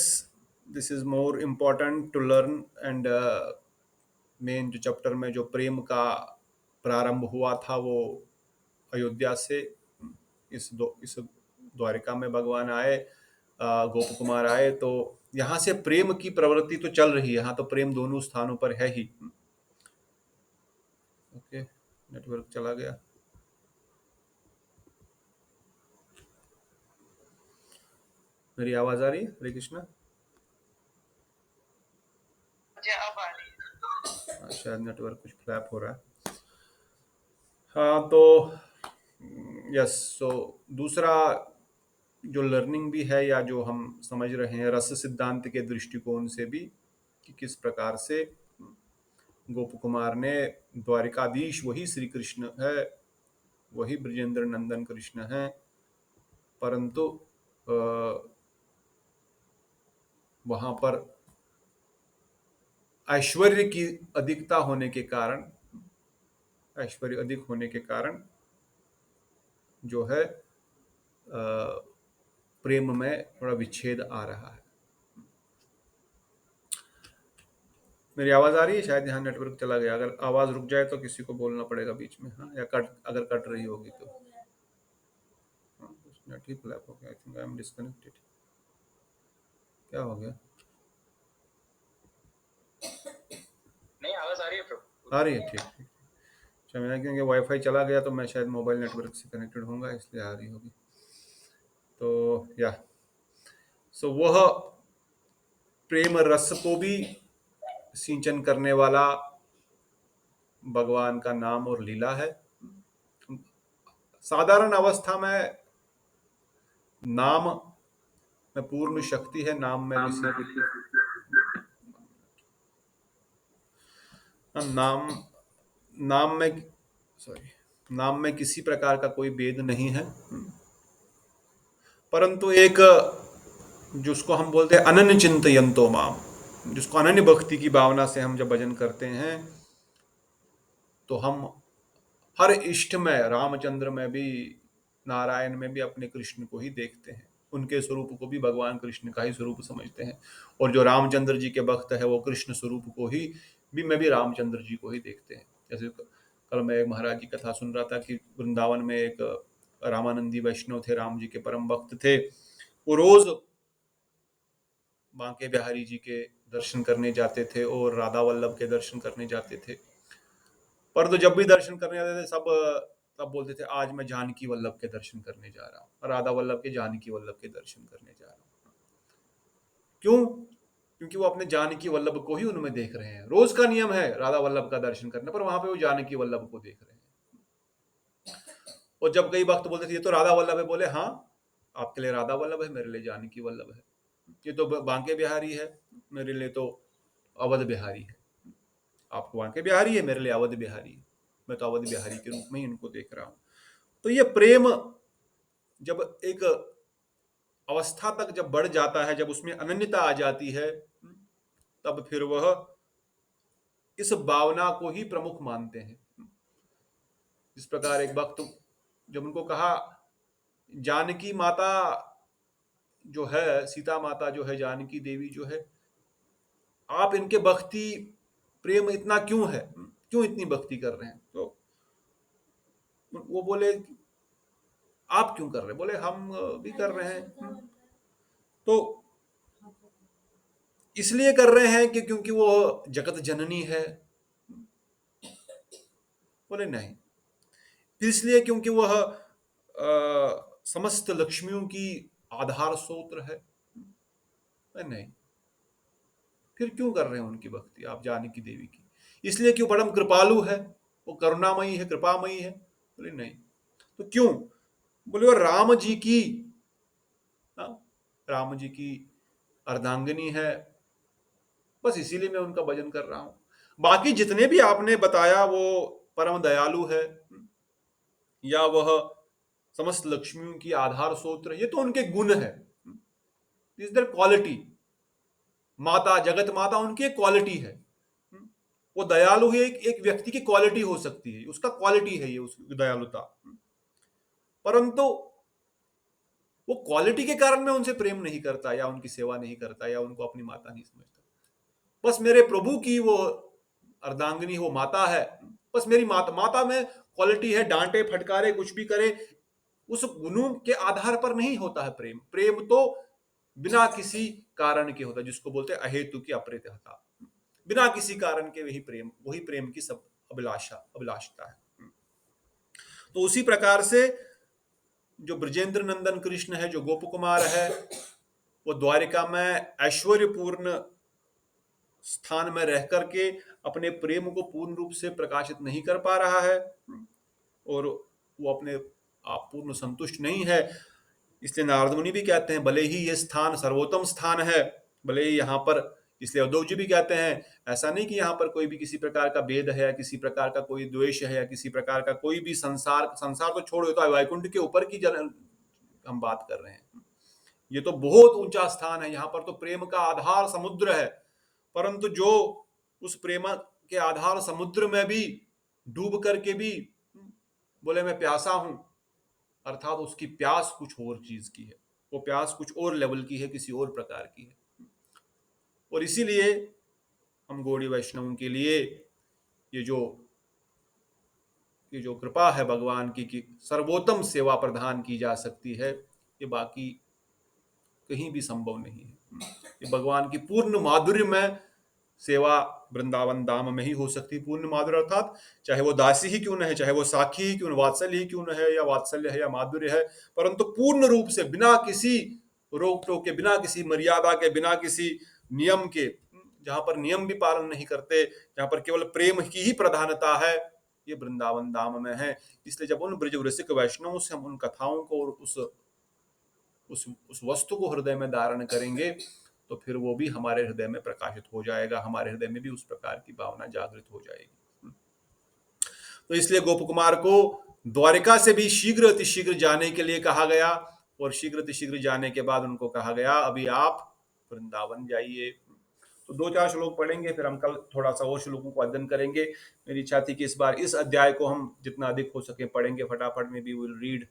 this is more important to learn. And main जो चैप्टर में जो प्रेम का प्रारंभ हुआ था वो अयोध्या से, इस द्वारिका में भगवान आए, गोप कुमार आए, तो यहाँ से प्रेम की प्रवृत्ति तो चल रही है। यहाँ तो प्रेम दोनों स्थानों पर है ही। ओके, नेटवर्क चला गया। मेरी आवाज आ रही है? हरे कृष्णा। अब आ रही है। शायद नेटवर्क कुछ फ्लैप हो रहा है। हाँ, तो यस, सो दूसरा जो लर्निंग भी है, या जो हम समझ रहे हैं रस सिद्धांत के दृष्टिकोण से भी, कि किस प्रकार से गोप कुमार ने, द्वारिकाधीश वही श्री कृष्ण है, वही ब्रजेंद्र नंदन कृष्ण है, परंतु वहां पर ऐश्वर्य की अधिकता होने के कारण, ऐश्वर्य अधिक होने के कारण जो है प्रेम में थोड़ा विच्छेद आ रहा है। मेरी आवाज आ रही है? शायद यहाँ नेटवर्क चला गया। अगर आवाज रुक जाए तो किसी को बोलना पड़ेगा बीच में, हाँ, या अगर कट रही होगी तो। नेट ही फ्लैप हो गया। I think I am disconnected. क्या हो गया? नहीं, आवाज आ रही है प्रभु। आ रही है, ठीक ठीक। अच्छा, मैं क्योंकि वाईफाई चला गया तो मैं शायद मोबाइल नेटवर्क से कनेक्टेड होऊंगा, इसलिए आ रही होगी। तो या सो वह प्रेम रस को भी सिंचन करने वाला भगवान का नाम और लीला है। साधारण अवस्था में नाम में पूर्ण शक्ति है, नाम में नाम में किसी प्रकार का कोई भेद नहीं है, परंतु एक जिसको हम बोलते हैं अनन्य चिंतयन्तो माम, जिसको अनन्य भक्ति की भावना से हम जब भजन करते हैं तो हम हर इष्ट में, रामचंद्र में भी, नारायण में भी अपने कृष्ण को ही देखते हैं। उनके स्वरूप को भी भगवान कृष्ण का ही स्वरूप समझते हैं। और जो रामचंद्र जी के भक्त है वो कृष्ण स्वरूप को ही में भी रामचंद्र जी को ही देखते हैं। जैसे कल मैं एक महाराज की कथा सुन रहा था कि वृंदावन में एक रामानंदी वैष्णव थे, राम जी के परम भक्त थे। वो रोज बांके बिहारी जी के दर्शन करने जाते थे और राधा वल्लभ के दर्शन करने जाते थे। पर तो जब भी दर्शन करने जाते थे सब तब बोलते थे आज मैं जानकी वल्लभ के दर्शन करने जा रहा हूँ, राधा वल्लभ के, जानकी वल्लभ के दर्शन करने जा रहा हूँ। क्यों? क्योंकि वो अपने जानकी वल्लभ को ही उनमें देख रहे हैं। रोज का नियम है राधा वल्लभ का दर्शन करने, पर वहां पे वो जानकी वल्लभ को देख रहे हैं। और जब कई भक्त बोलते थे ये तो राधा वल्लभ है, बोले हाँ, आपके लिए राधा वल्लभ है, मेरे लिए जानकी वल्लभ है। ये तो बांके बिहारी है, मेरे लिए तो अवध बिहारी है। आपको बांके बिहारी है, मेरे लिए अवध बिहारी है। मैं तो अवध बिहारी के रूप में ही इनको देख रहा हूं। तो ये प्रेम जब एक अवस्था तक जब बढ़ जाता है, जब उसमें अनन्यता आ जाती है, तब फिर वह इस भावना को ही प्रमुख मानते हैं। जिस प्रकार एक भक्त जब उनको कहा जानकी माता जो है, सीता माता जो है, जानकी देवी जो है, आप इनके भक्ति प्रेम इतना क्यों है, क्यों इतनी भक्ति कर रहे हैं? तो वो बोले आप क्यों कर रहे हैं? बोले हम भी कर रहे हैं। तो इसलिए कर रहे हैं कि क्योंकि वो जगत जननी है? बोले नहीं, इसलिए क्योंकि वह समस्त लक्ष्मियों की आधार स्रोत है? नहीं। फिर क्यों कर रहे हैं उनकी भक्ति आप जानकी देवी की? इसलिए क्यों परम कृपालु है, वो करुणामयी है, कृपामयी है? बोले नहीं। तो क्यों? बोले वो राम जी की, राम जी की अर्धांगिनी है, बस इसीलिए मैं उनका भजन कर रहा हूं। बाकी जितने भी आपने बताया वो परम दयालु है, या वह समस्त लक्ष्मियों की आधार स्रोत, ये तो उनके गुण है, इज देयर क्वालिटी। माता, जगत माता उनकी एक क्वालिटी है। वो दयालु है, एक व्यक्ति की क्वालिटी हो सकती है, उसका क्वालिटी है ये, उसकी दयालुता। परंतु वो क्वालिटी के कारण मैं उनसे प्रेम नहीं करता या उनकी सेवा नहीं करता या उनको अपनी माता नहीं समझता। बस मेरे प्रभु की वो अर्धांगिनी, वो माता है, बस मेरी माता, माता में क्वालिटी है, डांटे फटकारे कुछ भी करे, उस गुणों के आधार पर नहीं होता है प्रेम। प्रेम तो बिना किसी कारण के होता है, जिसको बोलते हैं अहेतु की अप्रियता, बिना किसी कारण के वही प्रेम की सब अभिलाषता है। तो उसी प्रकार से जो ब्रजेंद्र नंदन कृष्ण है, जो गोप कुमार है, वो द्वारिका में ऐश्वर्यपूर्ण स्थान में रह करके अपने प्रेम को पूर्ण रूप से प्रकाशित नहीं कर पा रहा है और वो अपने आप पूर्ण संतुष्ट नहीं है। इसलिए नारद मुनि भी कहते हैं भले ही ये स्थान सर्वोत्तम स्थान है, भले ही यहाँ पर, इसलिए उद्धव जी भी कहते हैं ऐसा नहीं कि यहाँ पर कोई भी किसी प्रकार का भेद है या किसी प्रकार का कोई द्वेष है या किसी प्रकार का कोई भी संसार तो छोड़ो, तो वैकुंठ के ऊपर की हम बात कर रहे हैं। ये तो बहुत ऊंचा स्थान है, यहाँ पर तो प्रेम का आधार समुद्र है, परंतु जो उस प्रेम के आधार समुद्र में भी डूब करके भी बोले मैं प्यासा हूं, अर्थात उसकी प्यास कुछ और चीज की है, वो प्यास कुछ और लेवल की है, किसी और प्रकार की है। और इसीलिए हम गौड़ी वैष्णवों के लिए ये जो कृपा है भगवान की कि सर्वोत्तम सेवा प्रदान की जा सकती है, ये बाकी कहीं भी संभव नहीं है। ये भगवान की पूर्ण माधुर्य में सेवा वृंदावन धाम में ही हो सकती है। पूर्ण माधुर्य अर्थात चाहे वो दासी ही क्यों न है, चाहे वो साखी ही क्यों न, वात्सल्य ही क्यों न है, या वात्सल्य है या माधुर्य है, परंतु पूर्ण रूप से बिना किसी रोक टोक के, बिना किसी मर्यादा के, बिना किसी नियम के, जहां पर नियम भी पालन नहीं करते, जहां पर केवल प्रेम की ही प्रधानता है, ये वृंदावन धाम में है। इसलिए जब उन ब्रज रसिक वैष्णवों से हम उन कथाओं को और उस वस्तु को हृदय में धारण करेंगे तो फिर वो भी हमारे हृदय में प्रकाशित हो जाएगा, हमारे हृदय में भी उस प्रकार की भावना जागृत हो जाएगी। तो इसलिए गोप कुमार को द्वारिका से भी शीघ्र अतिशीघ्र जाने के लिए कहा गया और शीघ्र अतिशीघ्र जाने के बाद उनको कहा गया अभी आप वृंदावन जाइए। तो 2-4 श्लोक पढ़ेंगे, फिर हम कल थोड़ा सा और श्लोकों को अध्ययन करेंगे। मेरी इच्छा थी कि इस बार इस अध्याय को हम जितना अधिक हो सके पढ़ेंगे फटाफट में भी। Will read,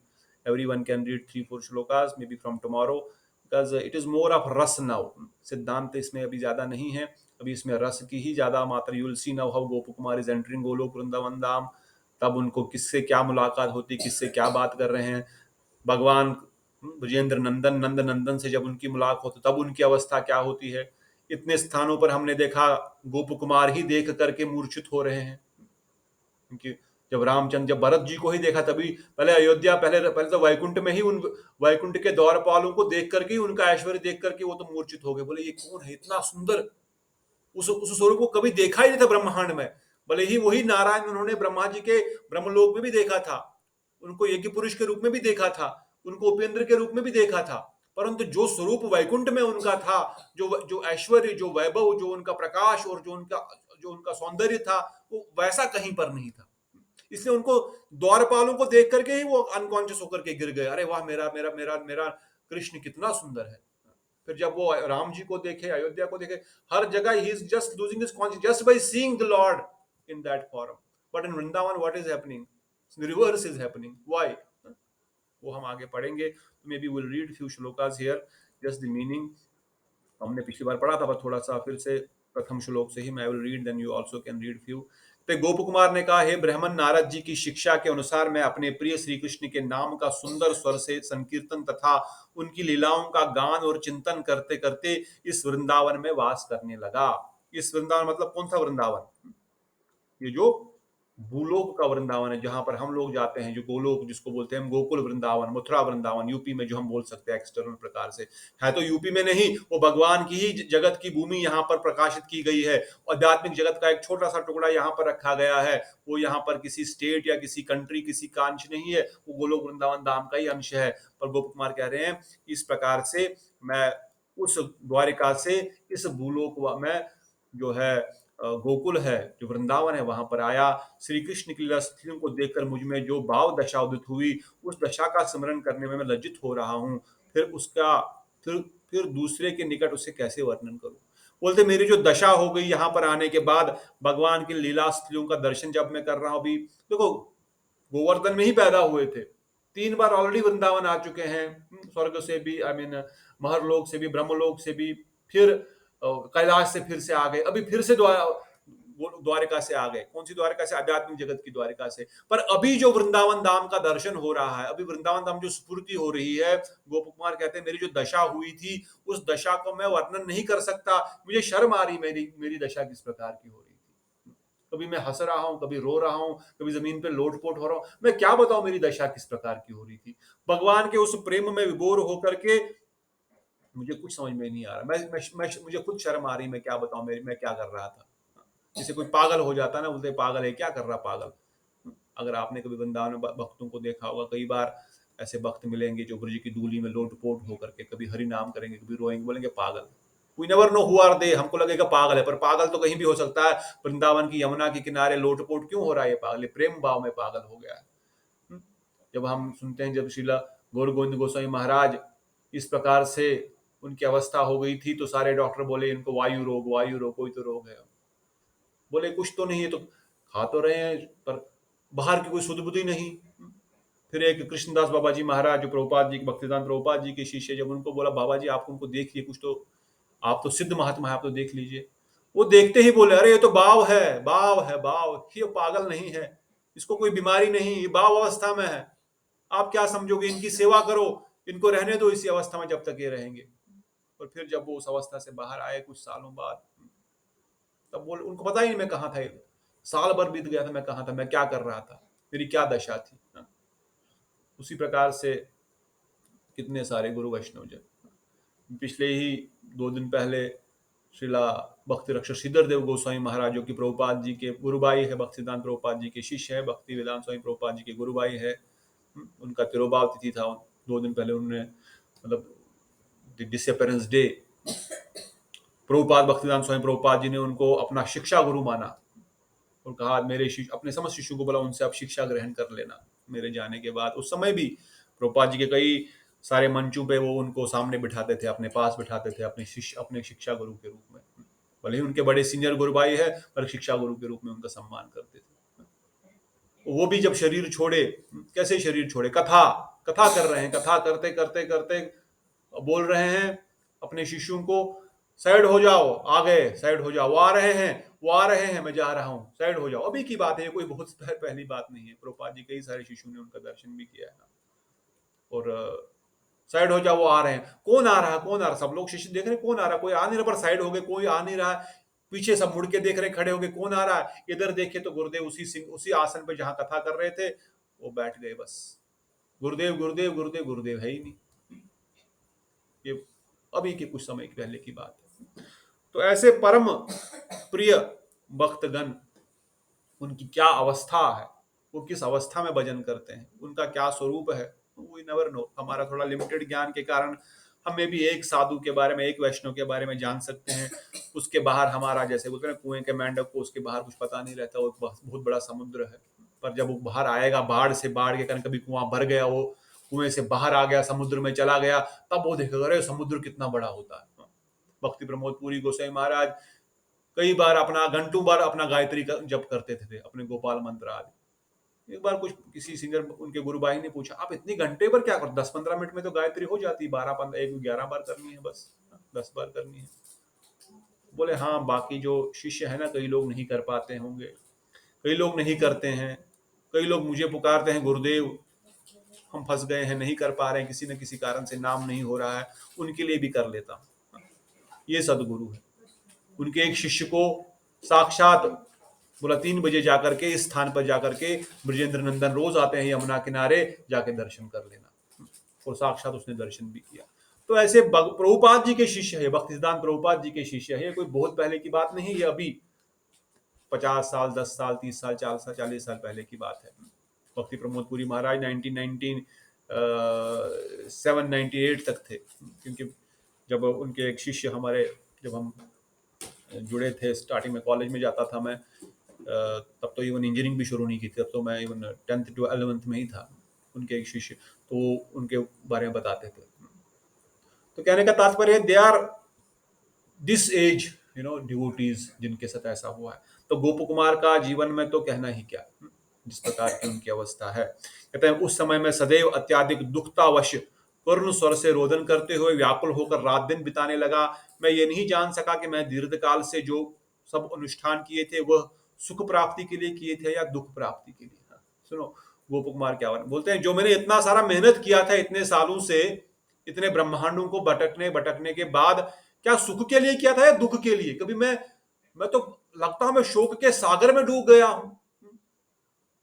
everyone can read 3-4 shlokas maybe from tomorrow because it is more of रस now। सिद्धांत इसमें अभी ज्यादा नहीं है, अभी इसमें रस की ही ज्यादा मात्रा। You will see now how Gop Kumar is entering Golok Vrindavan Dham, तब उनको किससे क्या मुलाकात होती, किससे क्या बात कर रहे हैं, भगवान ब्रजेंद्र नंदन नंदन से जब उनकी मुलाकात होती तब उनकी अवस्था क्या होती है। इतने स्थानों पर हमने देखा गोप कुमार ही देख करके मूर्छित हो रहे हैं, क्योंकि जब रामचंद्र, जब भरत जी को ही देखा तभी पहले अयोध्या, पहले तो वैकुंठ में ही उन वैकुंठ के द्वारपालों को देख करके, उनका ऐश्वर्य देख करके वो तो मूर्छित हो गए। बोले ये कौन है इतना सुंदर, उस स्वरूप को कभी देखा ही नहीं था ब्रह्मांड में। भले ही वही नारायण उन्होंने ब्रह्मा जी के ब्रह्मलोक में भी देखा था, उनको यज्ञ पुरुष के रूप में भी देखा था, उनको उपेंद्र के रूप में भी देखा था, परंतु जो स्वरूप वैकुंठ में उनका था, जो ऐश्वर्य, जो वैभव, जो उनका प्रकाश और जो उनका सौंदर्य था, वो वैसा कहीं पर नहीं था। इसलिए उनको द्वारपालों को देख करके ही वो अनकॉन्शियस होकर के गिर गए, अरे वाह मेरा मेरा मेरा मेरा कृष्ण कितना सुंदर है। फिर जब वो राम जी को देखे, अयोध्या को देखे, हर जगह he is just losing his conscious just by seeing the Lord in that form. But in Vrindavan what is happening, reverse is happening. Why, वो हम आगे पढ़ेंगे। May be will read few shlokas here, just the meaning हमने पिछली बार पढ़ा था, पर थोड़ा सा फिर से प्रथम श्लोक से ही मैं will read, then you also can read few. तो गोप कुमार ने कहा, हे ब्राह्मण, नारद जी की शिक्षा के अनुसार मैं अपने प्रिय श्री कृष्ण के नाम का सुंदर स्वर से संकीर्तन तथा उनकी लीलाओं का गान और चिंतन करते करते इस वृंदावन में वास करने लगा। इस वृंदावन मतलब कौन सा वृंदावन, ये जो भूलोक का वृंदावन है, जहां पर हम लोग जाते हैं, जो गोलोक जिसको बोलते हैं हम, गोकुल वृंदावन, मथुरा वृंदावन, यूपी में जो हम बोल सकते हैं एक्सटर्नल प्रकार से है, तो यूपी में नहीं, वो भगवान की ही जगत की भूमि यहाँ पर प्रकाशित की गई है। आध्यात्मिक जगत का एक छोटा सा टुकड़ा यहाँ पर रखा गया है, वो यहाँ पर किसी स्टेट या किसी कंट्री, किसी का अंश नहीं है, वो गोलोक वृंदावन धाम का ही अंश है। पर गोप कुमार कह रहे हैं इस प्रकार से मैं उस द्वारिका से इस भूलोक में जो है गोकुल है, जो वृंदावन है, वहां पर आया। श्री कृष्ण की लीला स्थितियों को देखकर मुझ में जो भाव दशा उदित हुई, उस दशा का स्मरण करने में मैं लज्जित हो रहा हूँ। फिर दूसरे के निकट उसे कैसे वर्णन करूं। बोलते मेरी जो दशा हो गई यहाँ पर आने के बाद, भगवान की लीला स्थितियों का दर्शन जब मैं कर रहा हूं, अभी देखो गोवर्धन में ही पैदा हुए थे, 3 बार ऑलरेडी वृंदावन आ चुके हैं, स्वर्ग से भी, आई मीन महरलोक से भी, ब्रह्मलोक से भी, फिर कैलाश से फिर से आ गए, अभी फिर से द्वारिका से आ गए। कौन सी द्वारिका से? आध्यात्मिक जगत की द्वारिका से। पर अभी जो वृंदावन धाम का दर्शन हो रहा है, अभी वृंदावन धाम जो स्फूर्ति हो रही है, गोप कुमार कहते हैं मेरी जो दशा हुई थी उस दशा को मैं वर्णन नहीं कर सकता, मुझे शर्म आ रही, मेरी दशा किस प्रकार की हो रही थी। कभी मैं हंस रहा हूं, कभी रो रहा हूं, कभी जमीन पे लोटपोट हो रहा हूं, मैं क्या बताऊं मेरी दशा किस प्रकार की हो रही थी। भगवान के उस प्रेम में विभोर होकर के मुझे कुछ समझ में नहीं आ रहा। मुझे खुद शर्म आ रही, मैं क्या बताऊं मैं क्या कर रहा था। जैसे कोई पागल हो जाता है ना, बोलते पागल है, क्या कर रहा पागल। अगर आपने कभी वृंदावन में भक्तों को देखा होगा, कई बार ऐसे भक्त मिलेंगे जो ब्रज की धूली में लोटपोट होकर के कभी हरि नाम करेंगे, कभी रोएंगे, बोलेंगे पागल। We never know who are they, हमको लगेगा पागल है, पर पागल तो कहीं भी हो सकता है। वृंदावन की यमुना के किनारे लोटपोट क्यों हो रहा है? ये पागल, प्रेम भाव में पागल हो गया है। जब हम सुनते हैं, जब श्रीला गौर गोविंद गोस्वामी महाराज इस प्रकार से उनकी अवस्था हो गई थी, तो सारे डॉक्टर बोले इनको वायु रोग, कोई तो रोग है। बोले कुछ तो नहीं है, तो खा तो रहे हैं पर बाहर की कोई सुध बुद्धि नहीं। फिर एक कृष्णदास बाबा जी महाराज, जो प्रभुपाद जी, भक्तिदान प्रभुपाद जी के शिष्य, जब उनको बोला बाबा जी आप उनको देखिए, कुछ तो, आप तो सिद्ध महात्मा है, आप तो देख लीजिए। वो देखते ही बोले अरे ये तो भाव है, ये पागल नहीं है, इसको कोई बीमारी नहीं, ये भाव अवस्था में है। आप क्या समझोगे, इनकी सेवा करो, इनको रहने दो इसी अवस्था में जब तक ये रहेंगे। और फिर जब वो उस अवस्था से बाहर आए कुछ सालों बाद, तब बोल उनको पता ही नहीं मैं कहाँ था, साल भर बीत गया था, मैं कहाँ था, मैं क्या कर रहा था, मेरी क्या दशा थी। उसी प्रकार से कितने सारे गुरु वैष्णव जन। पिछले ही 2 दिन पहले श्रीला भक्ति रक्षक श्रीधर देव गोस्वामी महाराज, जो कि प्रभुपाद जी के गुरुभाई है, भक्ति सिद्धांत प्रभुपाद जी के शिष्य है, भक्ति वेदांत स्वामी प्रभुपाद जी के गुरुभाई है, उनका तिरुभाव तिथि था। 2 दिन पहले उन्होंने, मतलब डिसअपेरेंस डे, प्रभुपाद भक्तिदान स्वामी प्रभुपाद जी ने उनको अपना शिक्षा गुरु माना और कहा मेरे शिष्य, अपने समस्त शिष्यों को बोला उनसे आप शिक्षा ग्रहण कर लेना मेरे जाने के बाद। उस समय भी प्रभुपाद जी के कई सारे मंचों पे वो उनको सामने बिठाते थे, अपने पास बिठाते थे, अपने शिक्षा गुरु के रूप में। भले ही उनके बड़े सीनियर गुरु भाई है, पर शिक्षा गुरु के रूप में उनका सम्मान करते थे। वो भी जब शरीर छोड़े, कैसे शरीर छोड़े, कथा कर रहे हैं, कथा करते करते करते बोल रहे हैं अपने शिष्यों को साइड हो जाओ, आ गए, साइड हो जाओ, वो आ रहे हैं, मैं जा रहा हूँ, साइड हो जाओ। अभी की बात है, कोई बहुत पहली बात नहीं है। प्रभुपाद जी कई सारे शिष्यों ने उनका दर्शन भी किया है। और साइड हो जाओ, वो आ रहे हैं। कौन आ रहा, सब लोग शिष्य देख रहे हैं, कौन आ रहा, कोई आ नहीं रहा, पर साइड हो गए, कोई आ नहीं रहा। पीछे सब मुड़ के देख रहे, खड़े हो गए, कौन आ रहा है। इधर देखे तो गुरुदेव उसी आसन पे जहां कथा कर रहे थे वो बैठ गए, बस गुरुदेव गुरुदेव गुरुदेव गुरुदेव है ही नहीं। ये अभी के कुछ समय पहले की बात है। तो ऐसे परम प्रिय भक्तगण, उनकी क्या अवस्था है, वो किस अवस्था में भजन करते हैं, उनका क्या स्वरूप है, वी नेवर नो। हमारा थोड़ा लिमिटेड ज्ञान के कारण हमें भी एक साधु के बारे में, एक वैष्णव के बारे में जान सकते हैं। उसके बाहर हमारा, जैसे बोलते हैं कुएं के मेंढक को उसके बाहर कुछ पता नहीं रहता, वो बहुत बड़ा समुद्र है। पर जब वो बाहर आएगा, बाढ़ के कारण कभी कुआं भर गया, वो कुएं से बाहर आ गया, समुद्र में चला गया, तब वो देखेगा अरे समुद्र कितना बड़ा होता है। भक्ति प्रमोद पुरी गोसाई महाराज कई बार घंटों बार अपना गायत्री जप करते थे, अपने गोपाल मंत्र आदि। एक बार कुछ किसी सीनियर उनके गुरु भाई ने पूछा आप इतनी घंटे पर क्या करते, 10-15 मिनट में तो गायत्री हो जाती, 11 बार करनी है, बस 10 बार करनी है। बोले हाँ, बाकी जो शिष्य है ना, कई लोग नहीं कर पाते होंगे, कई लोग नहीं करते हैं, कई लोग मुझे पुकारते हैं गुरुदेव हम फंस गए हैं, नहीं कर पा रहे हैं, किसी न किसी कारण से नाम नहीं हो रहा है, उनके लिए भी कर लेता हूँ। ये सदगुरु है। उनके एक शिष्य को साक्षात बोला 3 बजे जाकर के इस स्थान पर जाकर के ब्रजेंद्र नंदन रोज आते हैं यमुना किनारे, जाके दर्शन कर लेना। और साक्षात उसने दर्शन भी किया। तो ऐसे प्रभुपाद जी के शिष्य है, भक्ति सिद्धांत प्रभुपाद जी के शिष्य है। कोई बहुत पहले की बात नहीं है, अभी 50 साल, 10 साल, 30 साल, 40 साल पहले की बात है। भक्ति प्रमोद पुरी महाराज 1997-98 तक थे, क्योंकि जब उनके एक शिष्य हमारे, जब हम जुड़े थे, स्टार्टिंग में कॉलेज में जाता था मैं, तब तो इवन इंजीनियरिंग भी शुरू नहीं की थी, तब तो मैं इवन 10th to 11th में ही था। उनके एक शिष्य तो उनके बारे में बताते थे। तो कहने का तात्पर्य है they are this as devotees जिनके साथ ऐसा हुआ है। तो गोप कुमार का जीवन में तो कहना ही क्या, जिस प्रकार की उनकी अवस्था है। कहते हैं उस समय में सदैव अत्याधिक दुखतावश करुण स्वर से रोदन करते हुए व्याकुल होकर रात दिन बिताने लगा। मैं ये नहीं जान सका कि मैं दीर्घ काल से जो सब अनुष्ठान किए थे वह सुख प्राप्ति के लिए किए थे या दुख प्राप्ति के लिए। हाँ, सुनो गोप कुमार क्या बोलते हैं, जो मैंने इतना सारा मेहनत किया था इतने सालों से, इतने ब्रह्मांडों को भटकने के बाद, क्या सुख के लिए किया था या दुख के लिए? कभी मैं तो लगता है मैं शोक के सागर में डूब गया हूं।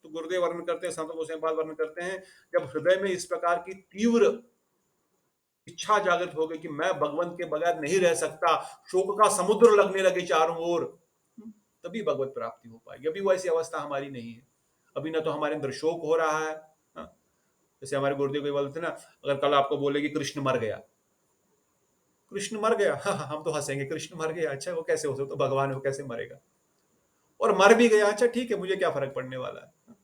तो गुरुदेव वर्णन करते हैं, संत गोस्वामीपाद वर्णन करते हैं, जब हृदय में इस प्रकार की तीव्र इच्छा जागृत हो गई कि मैं भगवंत के बगैर नहीं रह सकता, शोक का समुद्र लगने लगे चारों ओर, तभी भगवत प्राप्ति हो पाएगी। अभी वैसी अवस्था हमारी नहीं है। अभी ना तो हमारे अंदर शोक हो रहा है। जैसे हमारे गुरुदेव को बोलते ना, अगर कल आपको बोले कि कृष्ण मर गया, कृष्ण मर गया, हम तो हंसेंगे, कृष्ण मर गया, अच्छा वो कैसे हो सकता, तो भगवान वो कैसे मरेगा? और मर भी गया, अच्छा ठीक है, मुझे क्या फर्क पड़ने वाला है?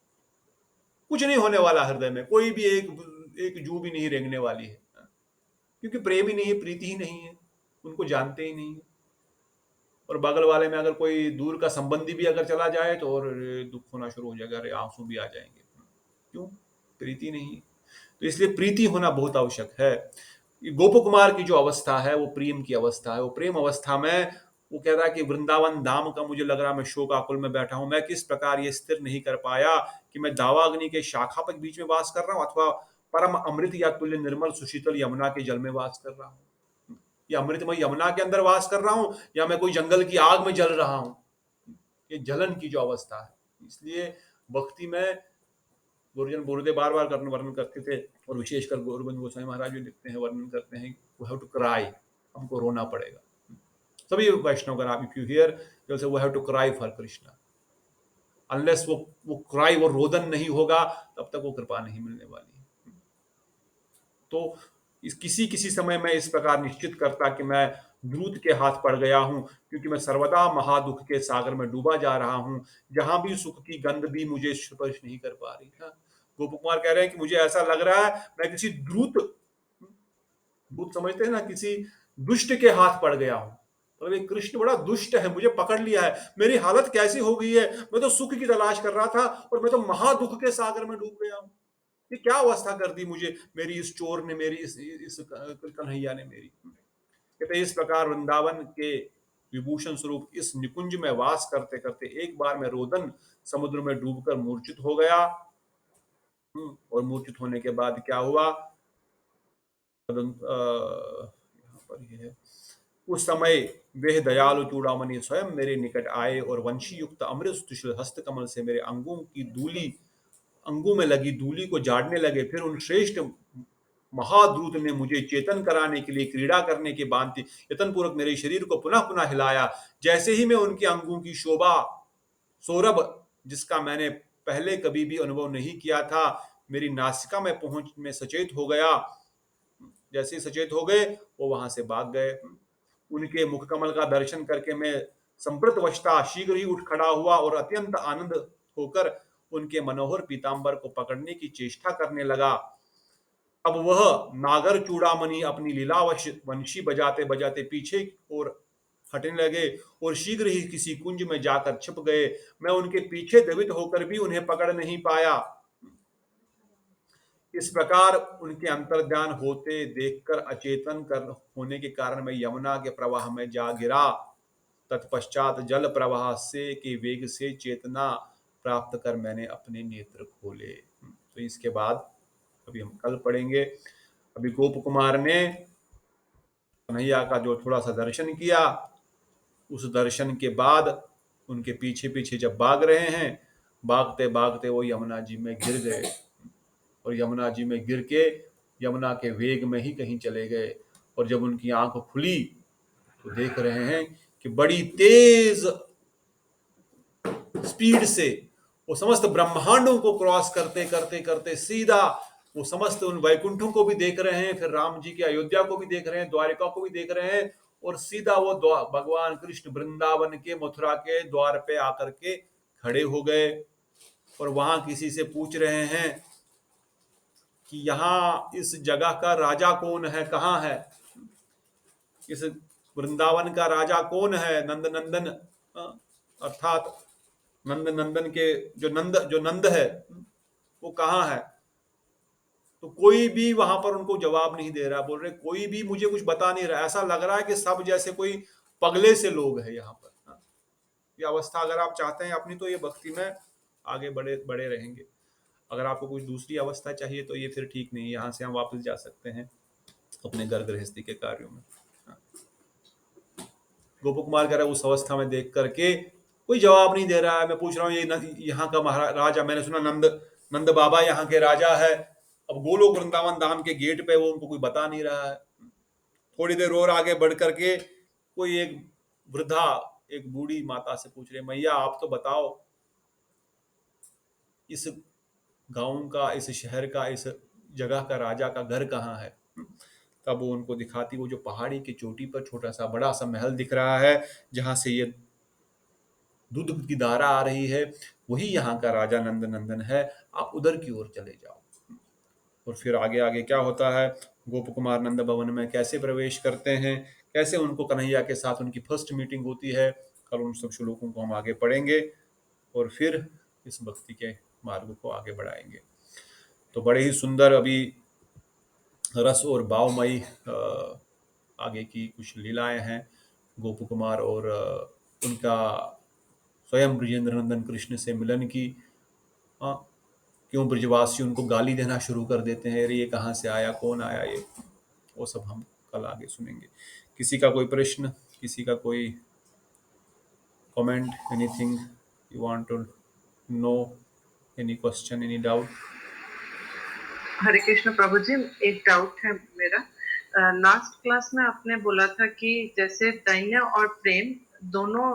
कुछ नहीं होने वाला, हृदय में कोई भी एक जू भी नहीं रेंगने वाली है, क्योंकि प्रेम ही नहीं है, प्रीति ही नहीं है, उनको जानते ही नहीं है। और बगल वाले में अगर कोई दूर का संबंधी भी अगर चला जाए तो और दुख होना शुरू हो जाएगा, अरे आंसू भी आ जाएंगे। क्यों? प्रीति नहीं है। तो इसलिए प्रीति होना बहुत आवश्यक है। गोप कुमार की जो अवस्था है वो प्रेम की अवस्था है। वो प्रेम अवस्था में वो कह रहा है कि वृंदावन धाम का मुझे लग रहा, मैं शोकाकुल में बैठा हूं, मैं किस प्रकार ये स्थिर नहीं कर पाया कि मैं दावाग्नि के शाखा पर बीच में वास कर रहा हूं अथवा परम अमृत या तुल्य निर्मल सुशीतल यमुना के जल में वास कर रहा हूं, या अमृतमय यमुना के अंदर वास कर रहा हूं, या मैं कोई जंगल की आग में जल रहा हूं। ये जलन की जो अवस्था है। इसलिए भक्ति में गुरुदेव बार बार वर्णन करते थे, और विशेषकर गोविंद गोस्वामी महाराज भी लिखते हैं, वर्णन करते हैं, वी हैव टू क्राई, हमको रोना पड़ेगा। सभी वैष्णव का if you hear they say we have to cry for Krishna, unless वो क्राई, वो रोदन नहीं होगा, तब तक वो कृपा नहीं मिलने वाली है। तो किसी समय मैं इस प्रकार निश्चित करता कि मैं द्रूत के हाथ पड़ गया हूं, क्योंकि मैं सर्वदा महादुख के सागर में डूबा जा रहा हूं, जहां भी सुख की गंध भी मुझे स्पर्श नहीं कर पा रही। गोप कुमार कह रहे हैं कि मुझे ऐसा लग रहा है मैं किसी द्रूत समझते हैं ना, किसी दुष्ट के हाथ पड़ गया हूं। तो एक कृष्ण बड़ा दुष्ट है, मुझे पकड़ लिया है, मेरी हालत कैसी हो गई है, मैं तो सुख की तलाश कर रहा था और मैं तो महादुख के सागर में डूब गया हूं। ये क्या अवस्था कर दी मुझे मेरी इस चोर ने, मेरी इस कन्हैया ने मेरी। कहते इस प्रकार वृंदावन के विभूषण स्वरूप इस निकुंज में वास करते करते एक बार मैं रोदन समुद्र में डूबकर मूर्छित हो गया। और मूर्छित होने के बाद क्या हुआ, यहाँ पर ये है, उस समय वे दयालु चूड़ामणि स्वयं मेरे निकट आए और वंशी युक्त अमृत सुशील हस्त कमल से मेरे अंगों में लगी धूली को झाड़ने लगे। फिर उन श्रेष्ठ महाद्रूत ने मुझे चेतन कराने के लिए क्रीड़ा करने के भांति यत्न पूर्वक मेरे शरीर को पुनः पुनः हिलाया। जैसे ही मैं उनके अंगों की शोभा सौरभ, जिसका मैंने पहले कभी भी अनुभव नहीं किया था, मेरी नासिका में पहुंच में सचेत हो गया। जैसे ही सचेत हो गए वो वहां से भाग गए। उनके मुख कमल का दर्शन करके मैं संप्रत वशता शीघ्र ही उठ खड़ा हुआ और अत्यंत आनंद होकर उनके मनोहर पीतांबर को पकड़ने की चेष्टा करने लगा। अब वह नागर चूड़ामणि अपनी लीलावश वंशी बजाते बजाते पीछे और हटने लगे और शीघ्र ही किसी कुंज में जाकर छिप गए। मैं उनके पीछे दबित होकर भी उन्हें पकड़ नहीं पाया। इस प्रकार उनके अंतर्ध्यान होते देखकर अचेतन होने के कारण मैं यमुना के प्रवाह में जा गिरा। तत्पश्चात जल प्रवाह से के वेग से चेतना प्राप्त कर मैंने अपने नेत्र खोले। तो इसके बाद अभी हम कल पढ़ेंगे। अभी गोप कुमार ने कन्हैया का जो थोड़ा सा दर्शन किया, उस दर्शन के बाद उनके पीछे पीछे जब भाग रहे हैं, भागते भागते वो यमुना जी में गिर गए और यमुना जी में गिर के यमुना के वेग में ही कहीं चले गए। और जब उनकी आंख खुली तो देख रहे हैं कि बड़ी तेज स्पीड से वो समस्त ब्रह्मांडों को क्रॉस करते करते करते सीधा वो समस्त उन वैकुंठों को भी देख रहे हैं, फिर राम जी की अयोध्या को भी देख रहे हैं, द्वारिका को भी देख रहे हैं, और सीधा वो भगवान कृष्ण वृंदावन के मथुरा के द्वार पे आकर के खड़े हो गए। और वहां किसी से पूछ रहे हैं कि यहाँ इस जगह का राजा कौन है, कहाँ है, इस वृंदावन का राजा कौन है? नंद नंदन अर्थात नंद नंदन के जो नंद है वो कहाँ है? तो कोई भी वहां पर उनको जवाब नहीं दे रहा, बोल रहे कोई भी मुझे कुछ बता नहीं रहा। ऐसा लग रहा है कि सब जैसे कोई पगले से लोग हैं यहाँ पर। हाँ। ये अवस्था अगर आप चाहते हैं अपनी, तो ये भक्ति में आगे बड़े बड़े रहेंगे। अगर आपको कुछ दूसरी अवस्था चाहिए तो ये फिर ठीक नहीं, यहाँ से हम वापस जा सकते हैं अपने घर गृहस्थी के कार्यों में। हाँ। गोप कुमार कह रहा है उस अवस्था में देख करके कोई जवाब नहीं दे रहा है। मैं पूछ रहा हूँ ये यहाँ का महाराज राजा, मैंने सुना नंद बाबा यहाँ के राजा है। अब गोलोक वृंदावन धाम के गेट पे वो उनको कोई बता नहीं रहा है। थोड़ी देर और आगे बढ़ करके कोई एक वृद्धा, एक बूढ़ी माता से पूछ रहे, मैया आप तो बताओ इस गांव का, इस शहर का, इस जगह का राजा का घर कहाँ है? तब वो उनको दिखाती, वो जो पहाड़ी की चोटी पर छोटा सा बड़ा सा महल दिख रहा है जहां से ये दूध की धारा आ रही है, वही यहाँ का राजा नंद नंदन है, आप उधर की ओर चले जाओ। और फिर आगे आगे क्या होता है, गोप कुमार नंद भवन में कैसे प्रवेश करते हैं, कैसे उनको कन्हैया के साथ उनकी फर्स्ट मीटिंग होती है, कल उन सब श्लोकों को हम आगे पढ़ेंगे और फिर इस भक्ति के मार्ग को आगे बढ़ाएंगे। तो बड़े ही सुंदर अभी रस और भावमयी आगे की कुछ लीलाएं हैं गोप कुमार और उनका स्वयं ब्रजेंद्र नंदन कृष्ण से मिलन की। क्यों ब्रजवासी उनको गाली देना शुरू कर देते हैं, अरे ये कहाँ से आया, कौन आया ये, वो सब हम कल आगे सुनेंगे। किसी का कोई प्रश्न, किसी का कोई comment, anything you want to know, any question, any doubt? Hare Krishna प्रभु जी, एक डाउट है मेरा। लास्ट क्लास में आपने बोला था कि जैसे दैन्य और प्रेम दोनों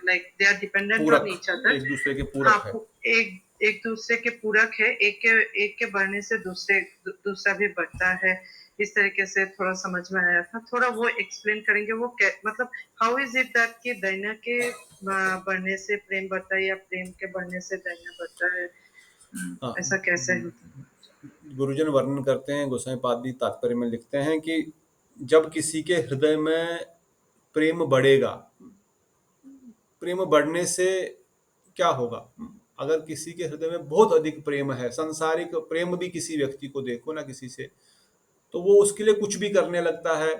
like they are dependent on each other, एक दूसरे के पूरक है। एक दूसरे के पूरक है, एक के बढ़ने से दूसरा भी बढ़ता है। इस तरीके से थोड़ा समझ में आया था, थोड़ा वो एक्सप्लेन करेंगे? वो मतलब हाउ इज इट दैट कि दैन्य के बढ़ने से प्रेम बढ़ता है या प्रेम के बढ़ने से दैन्य बढ़ता है, ऐसा कैसे होता है? गुरुजन वर्णन करते हैं, गोसाई पादी तात्पर्य में लिखते हैं कि जब किसी के हृदय में प्रेम बढ़ेगा, प्रेम बढ़ने से क्या होगा, अगर किसी के हृदय में बहुत अधिक प्रेम है, सांसारिक प्रेम भी किसी व्यक्ति को देखो ना किसी से, तो वो उसके लिए कुछ भी करने लगता है,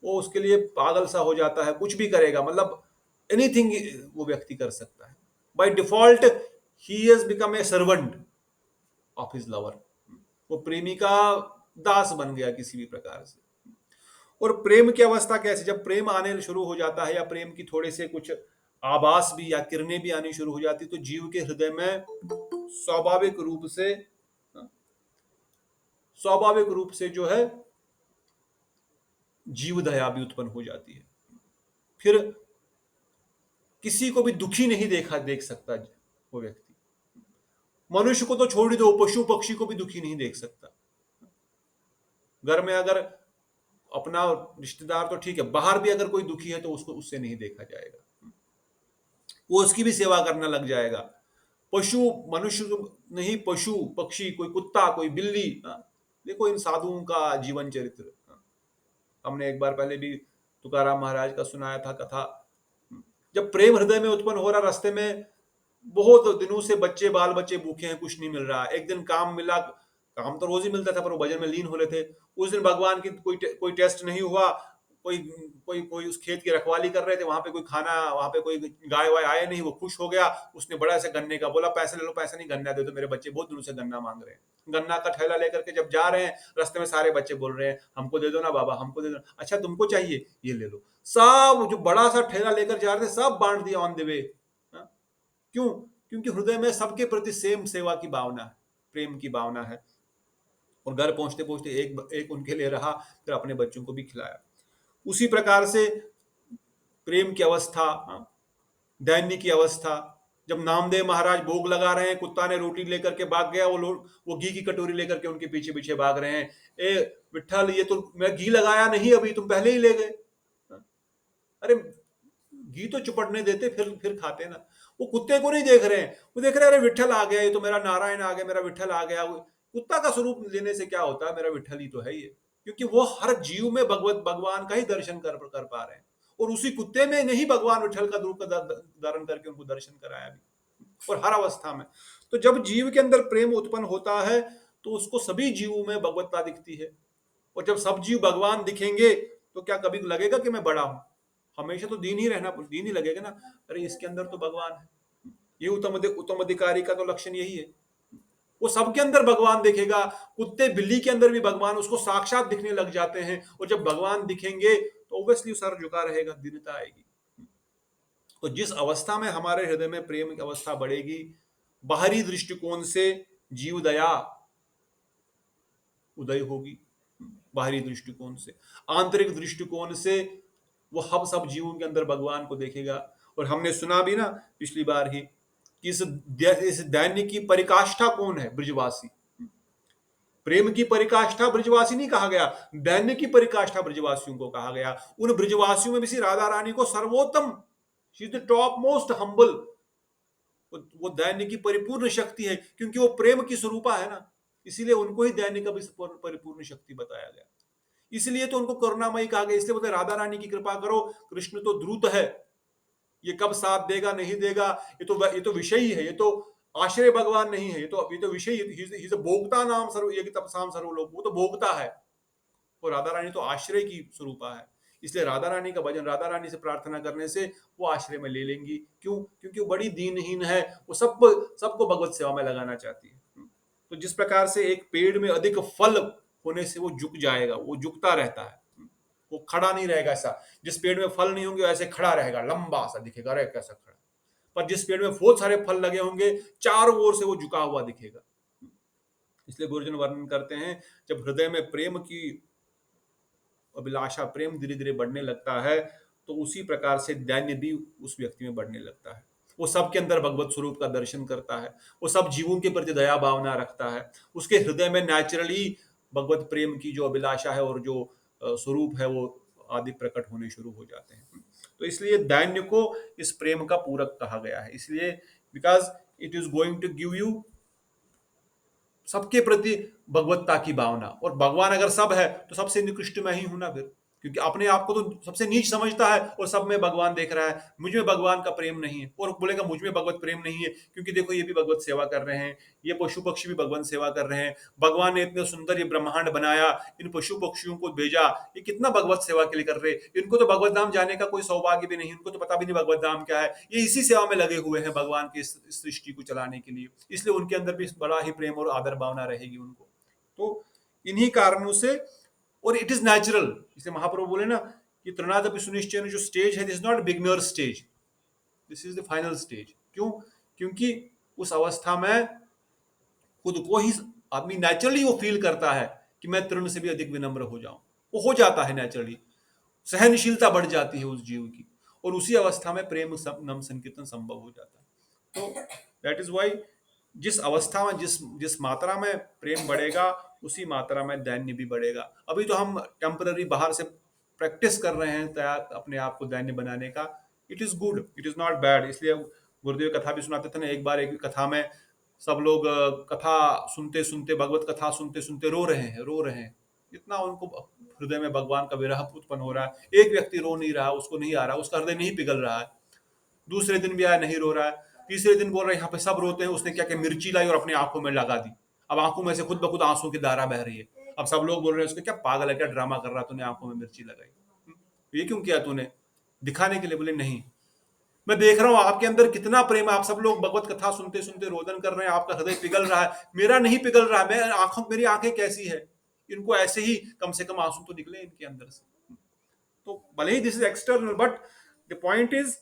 वो उसके लिए पागल सा हो जाता है, कुछ भी करेगा, मतलब एनीथिंग वो व्यक्ति कर सकता है। By default he has become a servant of his lover, वो प्रेमी का दास बन गया किसी भी प्रकार से। और प्रेम की अवस्था कैसे, जब प्रेम आने शुरू हो जाता है या प्रेम की थोड़े से कुछ आभास भी या किरणें भी आनी शुरू हो जाती, तो जीव के हृदय में स्वाभाविक रूप से जो है जीव दया भी उत्पन्न हो जाती है। फिर किसी को भी दुखी नहीं देख सकता वो व्यक्ति, मनुष्य को तो छोड़ ही दो, पशु पक्षी को भी दुखी नहीं देख सकता। घर में अगर अपना रिश्तेदार तो ठीक है, बाहर भी अगर कोई दुखी है तो उसको उससे नहीं देखा जाएगा, वो उसकी भी सेवा करने लग जाएगा। पशु, मनुष्य नहीं, पशु पक्षी, कोई कुत्ता, कोई बिल्ली, देखो इन साधुओं का जीवन चरित्र, हमने एक बार पहले भी तुकाराम महाराज का सुनाया था कथा। जब प्रेम हृदय में उत्पन्न हो रहा, रास्ते में बहुत दिनों से बाल बच्चे भूखे हैं, कुछ नहीं मिल रहा, एक दिन काम मिला, काम तो रोज ही मिलता था पर वो भजन में लीन हो रहे थे। उस दिन भगवान की कोई टेस्ट नहीं हुआ, कोई उस खेत की रखवाली कर रहे थे, वहां पे कोई खाना, वहां पे कोई गाय वाय आए नहीं, वो खुश हो गया, उसने बड़ा ऐसे गन्ने का बोला, पैसे ले लो, पैसे नहीं, गन्ना दे दो, मेरे बच्चे बहुत दिनों से गन्ना मांग रहे हैं। गन्ना का थैला लेकर के जब जा रहे हैं, रास्ते में सारे बच्चे बोल रहे हैं, हमको दे दो ना बाबा, हमको दे दो। अच्छा तुमको चाहिए, ये ले लो। सब जो बड़ा सा ठेला लेकर जा रहे थे सब बांट दिया ऑन द वे। क्यों? क्योंकि हृदय में सबके प्रति सेम सेवा की भावना है, प्रेम की भावना है। और घर पहुंचते पहुंचते एक उनके लिए रहा, फिर अपने बच्चों को भी खिलाया। उसी प्रकार से प्रेम की अवस्था, दैन्य की अवस्था, जब नामदेव महाराज भोग लगा रहे हैं, कुत्ता ने रोटी लेकर के भाग गया, वो घी की कटोरी लेकर के उनके पीछे पीछे भाग रहे हैं, ए विठ्ठल ये तो मैं घी लगाया नहीं अभी, तुम पहले ही ले गए। अरे घी तो चुपड़ने देते, फिर खाते ना। वो कुत्ते को नहीं देख रहे हैं, वो देख रहे हैं अरे विठ्ठल आ गया, ये तो मेरा नारायण आ गया, मेरा विठ्ठल आ गया। कुत्ता का स्वरूप लेने से क्या होता है, मेरा विठ्ठल ही तो है ये, क्योंकि वो हर जीव में भगवान का ही दर्शन कर पा रहे हैं, और उसी कुत्ते में नहीं भगवान विठ्ठल का रूप धारण करके उनको दर्शन कराया भी। और हर अवस्था में। तो जब जीव के अंदर प्रेम उत्पन्न होता है तो उसको सभी जीवों में भगवत्ता दिखती है। और जब सब जीव भगवान दिखेंगे तो क्या कभी लगेगा कि मैं बड़ा हूं? हमेशा तो दीन ही लगेगा ना। अरे इसके अंदर तो भगवान है। ये उत्तम अधिकारी का तो लक्षण यही है। वो सबके अंदर भगवान दिखेगा। कुत्ते बिल्ली के अंदर भी भगवान उसको साक्षात दिखने लग जाते हैं। और जब भगवान दिखेंगे तो ऑब्वियसली सर झुका रहेगा, दीनता आएगी। तो जिस अवस्था में हमारे हृदय में प्रेम की अवस्था बढ़ेगी, बाहरी दृष्टिकोण से जीव दया उदय होगी, बाहरी दृष्टिकोण से। आंतरिक दृष्टिकोण से वो हम सब जीवों के अंदर भगवान को देखेगा। और हमने सुना भी ना पिछली बार ही कि इस दैन्य की परिकाष्ठा कौन है? ब्रजवासी। प्रेम की परिकाष्ठा ब्रजवासी नहीं कहा गया, दैन्य की परिकाष्ठा ब्रजवासियों को कहा गया। उन ब्रजवासियों में भी राधा रानी को सर्वोत्तम, she is the top most humble, वो दैन्य की परिपूर्ण शक्ति है, क्योंकि वो प्रेम की स्वरूपा है ना। इसीलिए उनको ही दैन्य का भी परिपूर्ण शक्ति बताया गया। इसलिए तो उनको करुणामयी कहा गया। इसलिए बोलते राधा रानी की कृपा करो, कृष्ण तो द्रुत है, ये कब साथ देगा नहीं देगा, ये तो विषय ही है, ये तो आश्रय भगवान नहीं है, ये तो विषय ही। भोक्ता नाम सर्व ये तपसाम सर्वलोक, वो तो भोक्ता है। और राधा रानी तो आश्रय की स्वरूपा है। इसलिए राधा रानी का भजन, राधा रानी से प्रार्थना करने से वो आश्रय में ले लेंगी। क्यों? क्योंकि वो बड़ी दीनहीन है, वो सबको भगवत सेवा में लगाना चाहती है। तो जिस प्रकार से एक पेड़ में अधिक फल होने से वो झुक जाएगा, वो झुकता रहता है, वो खड़ा नहीं रहेगा। ऐसा जिस पेड़ में फल नहीं होंगे ऐसे खड़ा रहेगा, लंबा सा दिखेगा, अरे कैसा खड़ा। पर जिस पेड़ में बहुत सारे फल लगे होंगे, चारों ओर से वो झुका हुआ दिखेगा। इसलिए गुरुजन वर्णन करते हैं, जब हृदय में प्रेम की अभिलाषा, प्रेम धीरे धीरे बढ़ने लगता है, तो उसी प्रकार से दैन्य भी उस व्यक्ति में बढ़ने लगता है। वो सबके अंदर भगवत स्वरूप का दर्शन करता है, वो सब जीवों के प्रति दया भावना रखता है। उसके हृदय में नेचुरली भगवत प्रेम की जो अभिलाषा है और जो स्वरूप है वो आदि प्रकट होने शुरू हो जाते हैं। तो इसलिए दैन्य को इस प्रेम का पूरक कहा गया है। इसलिए because it is going to give you सबके प्रति भगवत्ता की भावना। और भगवान अगर सब है तो सबसे निकृष्ट मैं ही हूं ना फिर, क्योंकि अपने आप को तो सबसे नीच समझता है और सब में भगवान देख रहा है। मुझ में भगवान का प्रेम नहीं है, और बोलेगा मुझ में भगवत प्रेम नहीं है, क्योंकि देखो ये भी भगवत सेवा कर रहे हैं, ये पशु पक्षी भी भगवान सेवा कर रहे हैं। भगवान ने इतने सुंदर ये ब्रह्मांड बनाया, इन पशु पक्षियों को भेजा, ये कितना भगवत सेवा के लिए कर रहे हैं। इनको तो भगवत धाम जाने का कोई सौभाग्य भी नहीं, इनको तो पता भी नहीं भगवत धाम क्या है। ये इसी सेवा में लगे हुए हैं भगवान की इस सृष्टि को चलाने के लिए। इसलिए उनके अंदर भी बड़ा ही प्रेम और आदर भावना रहेगी उनको। तो इन्हीं कारणों से, और इट इज नेचुरल। इसलिए महाप्रभु बोले ना कि तृणादपि सुनिश्चय जो स्टेज है, this is not beginner stage, this is the final stage. क्यों? क्योंकि उस अवस्था में खुद को ही आदमी नेचुरली वो फील करता है कि मैं तृण से भी अधिक विनम्र हो जाऊं। वो हो जाता है नेचुरली, सहनशीलता बढ़ जाती है उस जीव की, और उसी अवस्था में प्रेम नम संकीर्तन संभव हो जाता है। तो दैट इज वाई जिस अवस्था में जिस मात्रा में प्रेम बढ़ेगा, उसी मात्रा में दैन्य भी बढ़ेगा। अभी तो हम टेम्पररी बाहर से प्रैक्टिस कर रहे हैं तैयार अपने आप को दैन्य बनाने का। It is good, it is not bad. इसलिए गुरुदेव कथा भी सुनाते थे ना, एक बार एक कथा में सब लोग कथा सुनते सुनते, भगवत कथा सुनते सुनते रो रहे हैं। इतना उनको हृदय में भगवान का विरह उत्पन्न हो रहा है। एक व्यक्ति रो नहीं रहा, उसको नहीं आ रहा, उसका हृदय नहीं पिघल रहा है। दूसरे दिन भी आया, नहीं रो रहा है। तीसरे दिन बोल रहे यहाँ पे सब रोते हैं, उसने क्या क्या मिर्ची लाई और अपनी आंखों में लगा दी। अब आंखों में से खुद ब खुद आंसू की धारा बह रही है। अब सब लोग बोल रहे हैं उसको क्या पागल है, क्या ड्रामा कर रहा, तूने आंखों में मिर्ची लगाई, ये क्यों किया तूने? दिखाने के लिए। बोले नहीं, मैं देख रहा हूं आपके अंदर कितना प्रेम है। आप सब लोग भगवत कथा सुनते सुनते रोदन कर रहे हैं, आपका हृदय पिघल रहा है, मेरा नहीं पिघल रहा है। मेरी आंखें कैसी है, इनको ऐसे ही कम से कम आंसू तो निकले इनके अंदर से। तो भले ही this is external, but the point is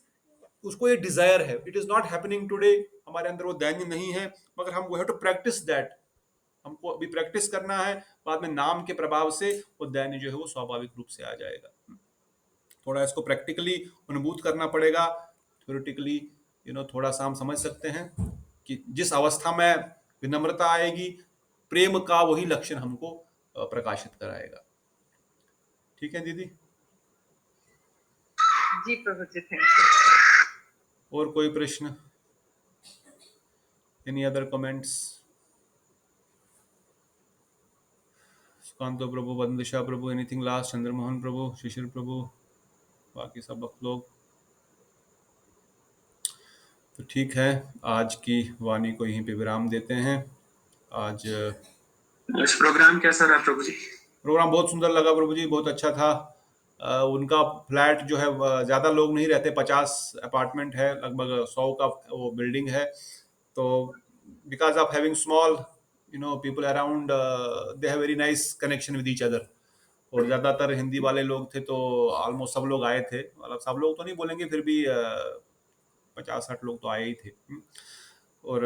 उसको ये डिजायर है। It is not happening today, हमारे अंदर वो दैन्य नहीं है, मगर हम we have to practice that. हमको अभी प्रैक्टिस करना है, बाद में नाम के प्रभाव से वो दैन्य जो है वो स्वाभाविक रूप से आ जाएगा। थोड़ा इसको प्रैक्टिकली अनुभूत करना पड़ेगा। थ्योरेटिकली थोड़ा सा हम समझ सकते हैं कि जिस अवस्था में विनम्रता आएगी, प्रेम का वही लक्षण हमको प्रकाशित कराएगा। ठीक है दीदी? जी प्रभु जी, थैंक यू। और कोई प्रश्न? Any other comments? सुकांतो प्रभु, बंदिशा प्रभु, एनीथिंग लास्ट? चंद्रमोहन प्रभु, शिशिर प्रभु, बाकी सब लोग? तो ठीक है, आज की वाणी को यहीं पे विराम देते हैं। आज इस प्रोग्राम कैसा रहा प्रभु जी? प्रोग्राम बहुत सुंदर लगा प्रभु जी, बहुत अच्छा था। उनका फ्लैट जो है ज़्यादा लोग नहीं रहते, 50 अपार्टमेंट है, लगभग 100 का वो बिल्डिंग है। तो because of having small people around, they have very nice connection with each other. और ज़्यादातर हिंदी वाले लोग थे, तो ऑलमोस्ट सब लोग आए थे, मतलब सब लोग तो नहीं बोलेंगे, फिर भी 50-60 लोग तो आए ही थे। और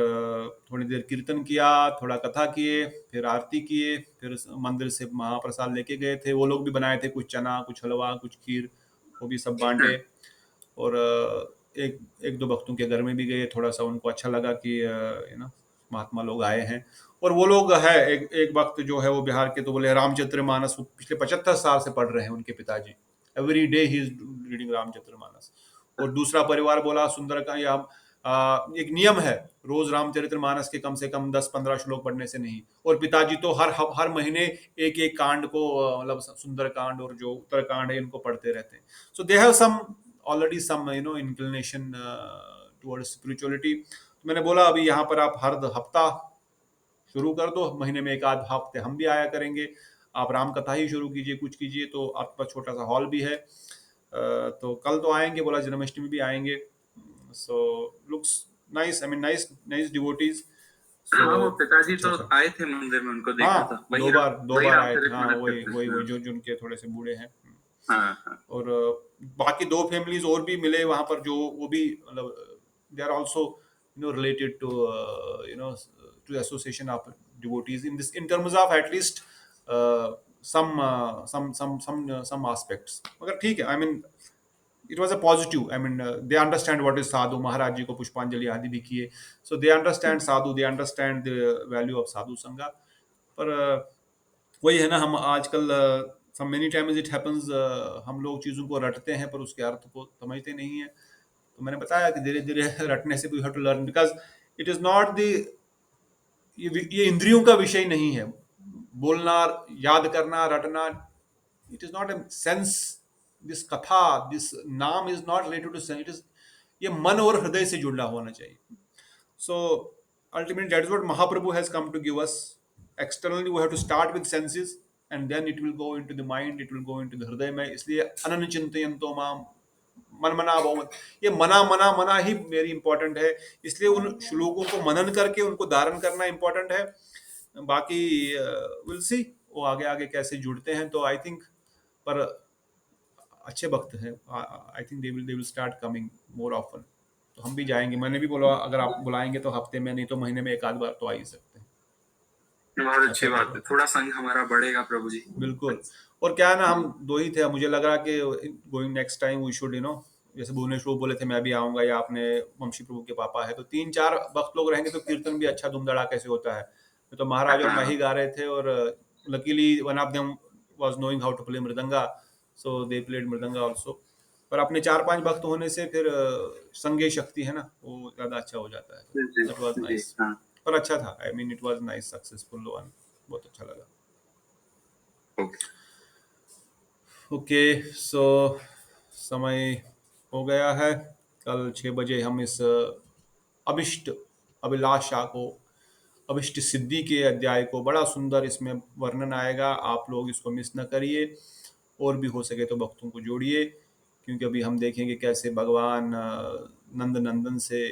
थोड़ी देर कीर्तन किया, थोड़ा कथा किए, फिर आरती किए, फिर मंदिर से महाप्रसाद लेके गए थे, वो लोग भी बनाए थे, कुछ चना, कुछ हलवा, कुछ खीर, वो भी सब बांटे। और एक एक दो भक्तों के घर में भी गए, थोड़ा सा उनको अच्छा लगा कि महात्मा लोग आए हैं। और वो लोग है, एक भक्त जो है वो बिहार के, तो बोले रामचरितमानस वो पिछले 75 साल से पढ़ रहे हैं उनके पिताजी, every day he is reading Ramcharitmanas. और दूसरा परिवार बोला सुंदर का या एक नियम है, रोज रामचरितमानस के कम से कम 10-15 श्लोक पढ़ने से नहीं। और पिताजी तो हर महीने एक एक कांड को मतलब सुंदर कांड और जो उत्तर कांड है इनको पढ़ते रहते हैं। So they have some already some inclination towards spirituality. मैंने बोला अभी यहाँ पर आप हर हफ्ता शुरू कर दो, महीने में एक आध हफ्ते हम भी आया करेंगे, आप राम कथा ही शुरू कीजिए, कुछ कीजिए। तो आपके पास छोटा सा हॉल भी है, तो कल तो आएंगे, बोला जन्माष्टमी भी आएंगे। सो looks nice, I mean nice nice devotees. हाँ, वो पिताजी तो अच्छा। आए थे मंदिर में, उनको देखा हाँ, था। दो वही बार आए थे। हाँ, रामचरितमानस वही करते वही हैं। वही जो जिनके थोड़े से बूढ़े हैं। हाँ, हाँ। और बाकी 2 फैमिलीज और भी मिले वहां पर, जो वो भी मतलब they are also related to to association of devotees in this, in terms of at least some aspects। मगर ठीक है, I mean it was a positive, I mean they understand what is sadhu. Maharaj ji को पुष्पांजलि आदि भी किए, so they understand sadhu, they understand the value of sadhu sanga. पर वही है ना, हम आजकल some many times it happens, हम लोग चीज़ों को रटते हैं पर उसके अर्थ को समझते नहीं है। तो मैंने बताया कि धीरे धीरे रटने से we have to learn, because it is not the, ये इंद्रियों का विषय नहीं है। बोलना, याद करना, रटना, it is not a sense. This katha, this naam is not related to sense, it is, ये मन और हृदय से जुड़ा होना चाहिए। So ultimately, that is what Mahaprabhu has come to give us. Externally, we have to start with senses, and then it will go into the mind, it will go into the हृदय में। इसलिए अनन्य चिंतयन्तो माम मन मना बहुमत, ये मना मना मना ही मेरी इंपॉर्टेंट है। इसलिए उन श्लोकों को मनन करके उनको धारण करना इंपॉर्टेंट है। बाकी विल सी वो आगे आगे कैसे जुड़ते हैं। तो आई थिंक, पर अच्छे वक्त हैं, I think they will start coming more often. तो हम भी जाएंगे, मैंने भी बोला अगर आप बुलाएंगे तो हफ्ते में, नहीं तो महीने में एक आध बार तो आ ही सकते हैं। बहुत अच्छी अच्छा बात है, थोड़ा संग हमारा बढ़ेगा प्रभु जी। बिल्कुल। और क्या है ना, हम 2 ही थे, मुझे लग रहा कि going next time we should जैसे भुवनेश्वर बोले थे मैं भी आऊंगा, या आपने वंशी प्रभु के पापा है, तो 3-4 वक्त लोग रहेंगे तो कीर्तन भी अच्छा धूम धड़ाके से होता है। तो महाराज और मैं ही गा रहे थे, और luckily one of them was knowing how to play mridanga, so they played mridanga also. पर अपने 4-5 भक्त होने से फिर संगे शक्ति है ना, वो ज्यादा अच्छा हो जाता है। जी, दैट वाज जी, नाइस। हाँ। पर अच्छा था, आई mean it was nice, successful one, बहुत अच्छा लगा। ओके। ओके, सो समय हो गया है। कल 6 बजे हम इस अभिष्ट अभिलाषा को, अभिष्ट सिद्धि के अध्याय को, बड़ा सुंदर इसमें वर्णन आएगा, आप लोग इसको मिस न करिए। और भी हो सके तो भक्तों को जोड़िए, क्योंकि अभी हम देखेंगे कैसे भगवान नंद नंदन से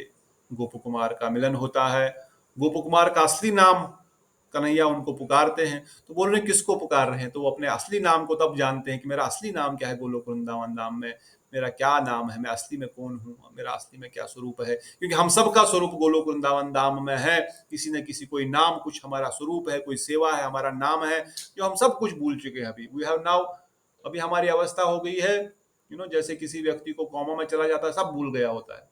गोप कुमार का मिलन होता है। गोप कुमार का असली नाम कन्हैया उनको पुकारते हैं, तो बोल रहे हैं किसको पुकार रहे हैं, तो वो अपने असली नाम को तब जानते हैं कि मेरा असली नाम क्या है गोलोक वृंदावन धाम में, मेरा क्या नाम है, मैं असली में कौन हूँ, मेरा असली में क्या स्वरूप है। क्योंकि हम सबका स्वरूप गोलोक वृंदावन धाम में है, किसी न किसी कोई नाम, कुछ हमारा स्वरूप है, कोई सेवा है, हमारा नाम है, जो हम सब कुछ भूल चुके हैं अभी। वी हैव नाउ, अभी हमारी अवस्था हो गई है जैसे किसी व्यक्ति को कोमा में चला जाता है, सब भूल गया होता है,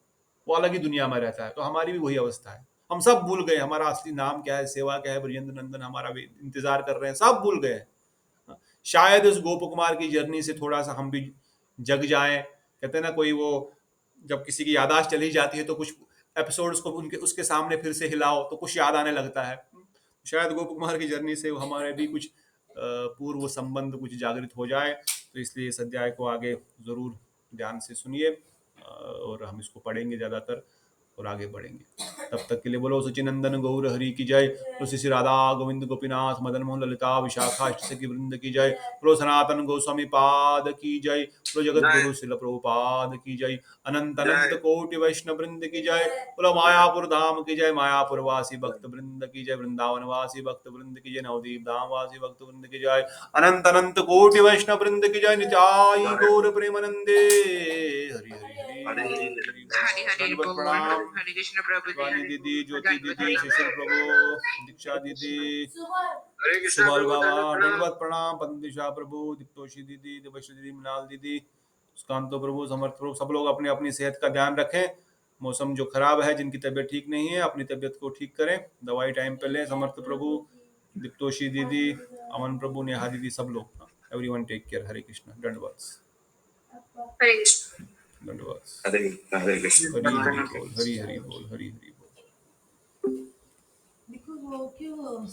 वो अलग ही दुनिया में रहता है। तो हमारी भी वही अवस्था है, हम सब भूल गए हमारा असली नाम क्या है, सेवा क्या है, ब्रजेंद्र नंदन हमारा भी इंतजार कर रहे हैं, सब भूल गए। शायद इस गोप कुमार की जर्नी से थोड़ा सा हम भी जग जाएं। कहते हैं ना, कोई वो जब किसी की याददाश्त चली जाती है तो कुछ एपिसोड्स को उनके उसके सामने फिर से हिलाओ तो कुछ याद आने लगता है। शायद गोप कुमार की जर्नी से हमारे भी कुछ पूर्व संबंध कुछ जागृत हो जाए। तो इसलिए इस अध्याय को आगे जरूर ध्यान से सुनिए, और हम इसको पढ़ेंगे ज़्यादातर, और आगे बढ़ेंगे। तब तक के लिए बोलो सचिनंदन गौर हरि की जय, बोलो श्री श्री राधा गोविंद गोपीनाथ मदन मोहन ललिता विशाखा अष्टसखी वृंद की जय, बोलो सनातन गोस्वामी पाद की जय, बोलो जगत गुरु शिल प्रभुपाद की जय, अनंत अनंत कोटि वैष्णव वृंद की जय, बोलो मायापुर धाम की जय, मायापुर वासी भक्त वृंद की जय, वृंदावन वासी भक्त वृंद की जय, नवदीप धाम वासी भक्त वृंद की जय, अनंत अनंत कोटि वैष्णव वृंद की जय, निताई गौर प्रेमानंदे हरि हरि हरि हरि हरि दंडवत बोल। प्रणाम। हरे कृष्ण प्रभु जी। शिवानी हरि दीदी, बोल। ज्योति दीदी, शिशिर प्रभु, दीक्षा दीदी, हरे कृष्णा सुबल प्रभु, बाबा, दंडवत प्रणाम। दंडवत प्रणाम, पद्मदिशा प्रभु, दीप्तोषी दीदी, दिवश्री दीदी, मृणाल दीदी, सुकांतो प्रभु, समर्थ प्रभु, सब लोग अपनी अपनी सेहत का ध्यान रखें। मौसम जो खराब है, जिनकी तबीयत ठीक नहीं है, अपनी तबीयत को ठीक करें, दवाई टाइम पे लें। समर्थ प्रभु, दीप्तोषी दीदी, अमन प्रभु, नेहा दीदी, सब लोग, एवरीवन टेक केयर। हरे कृष्णा, दंडवत हरे कृष्ण। दंडवत। हरे कृष्ण। हरि हरि बोल, हरि हरि बोल, हरि हरि बोल। देखो वो क्यों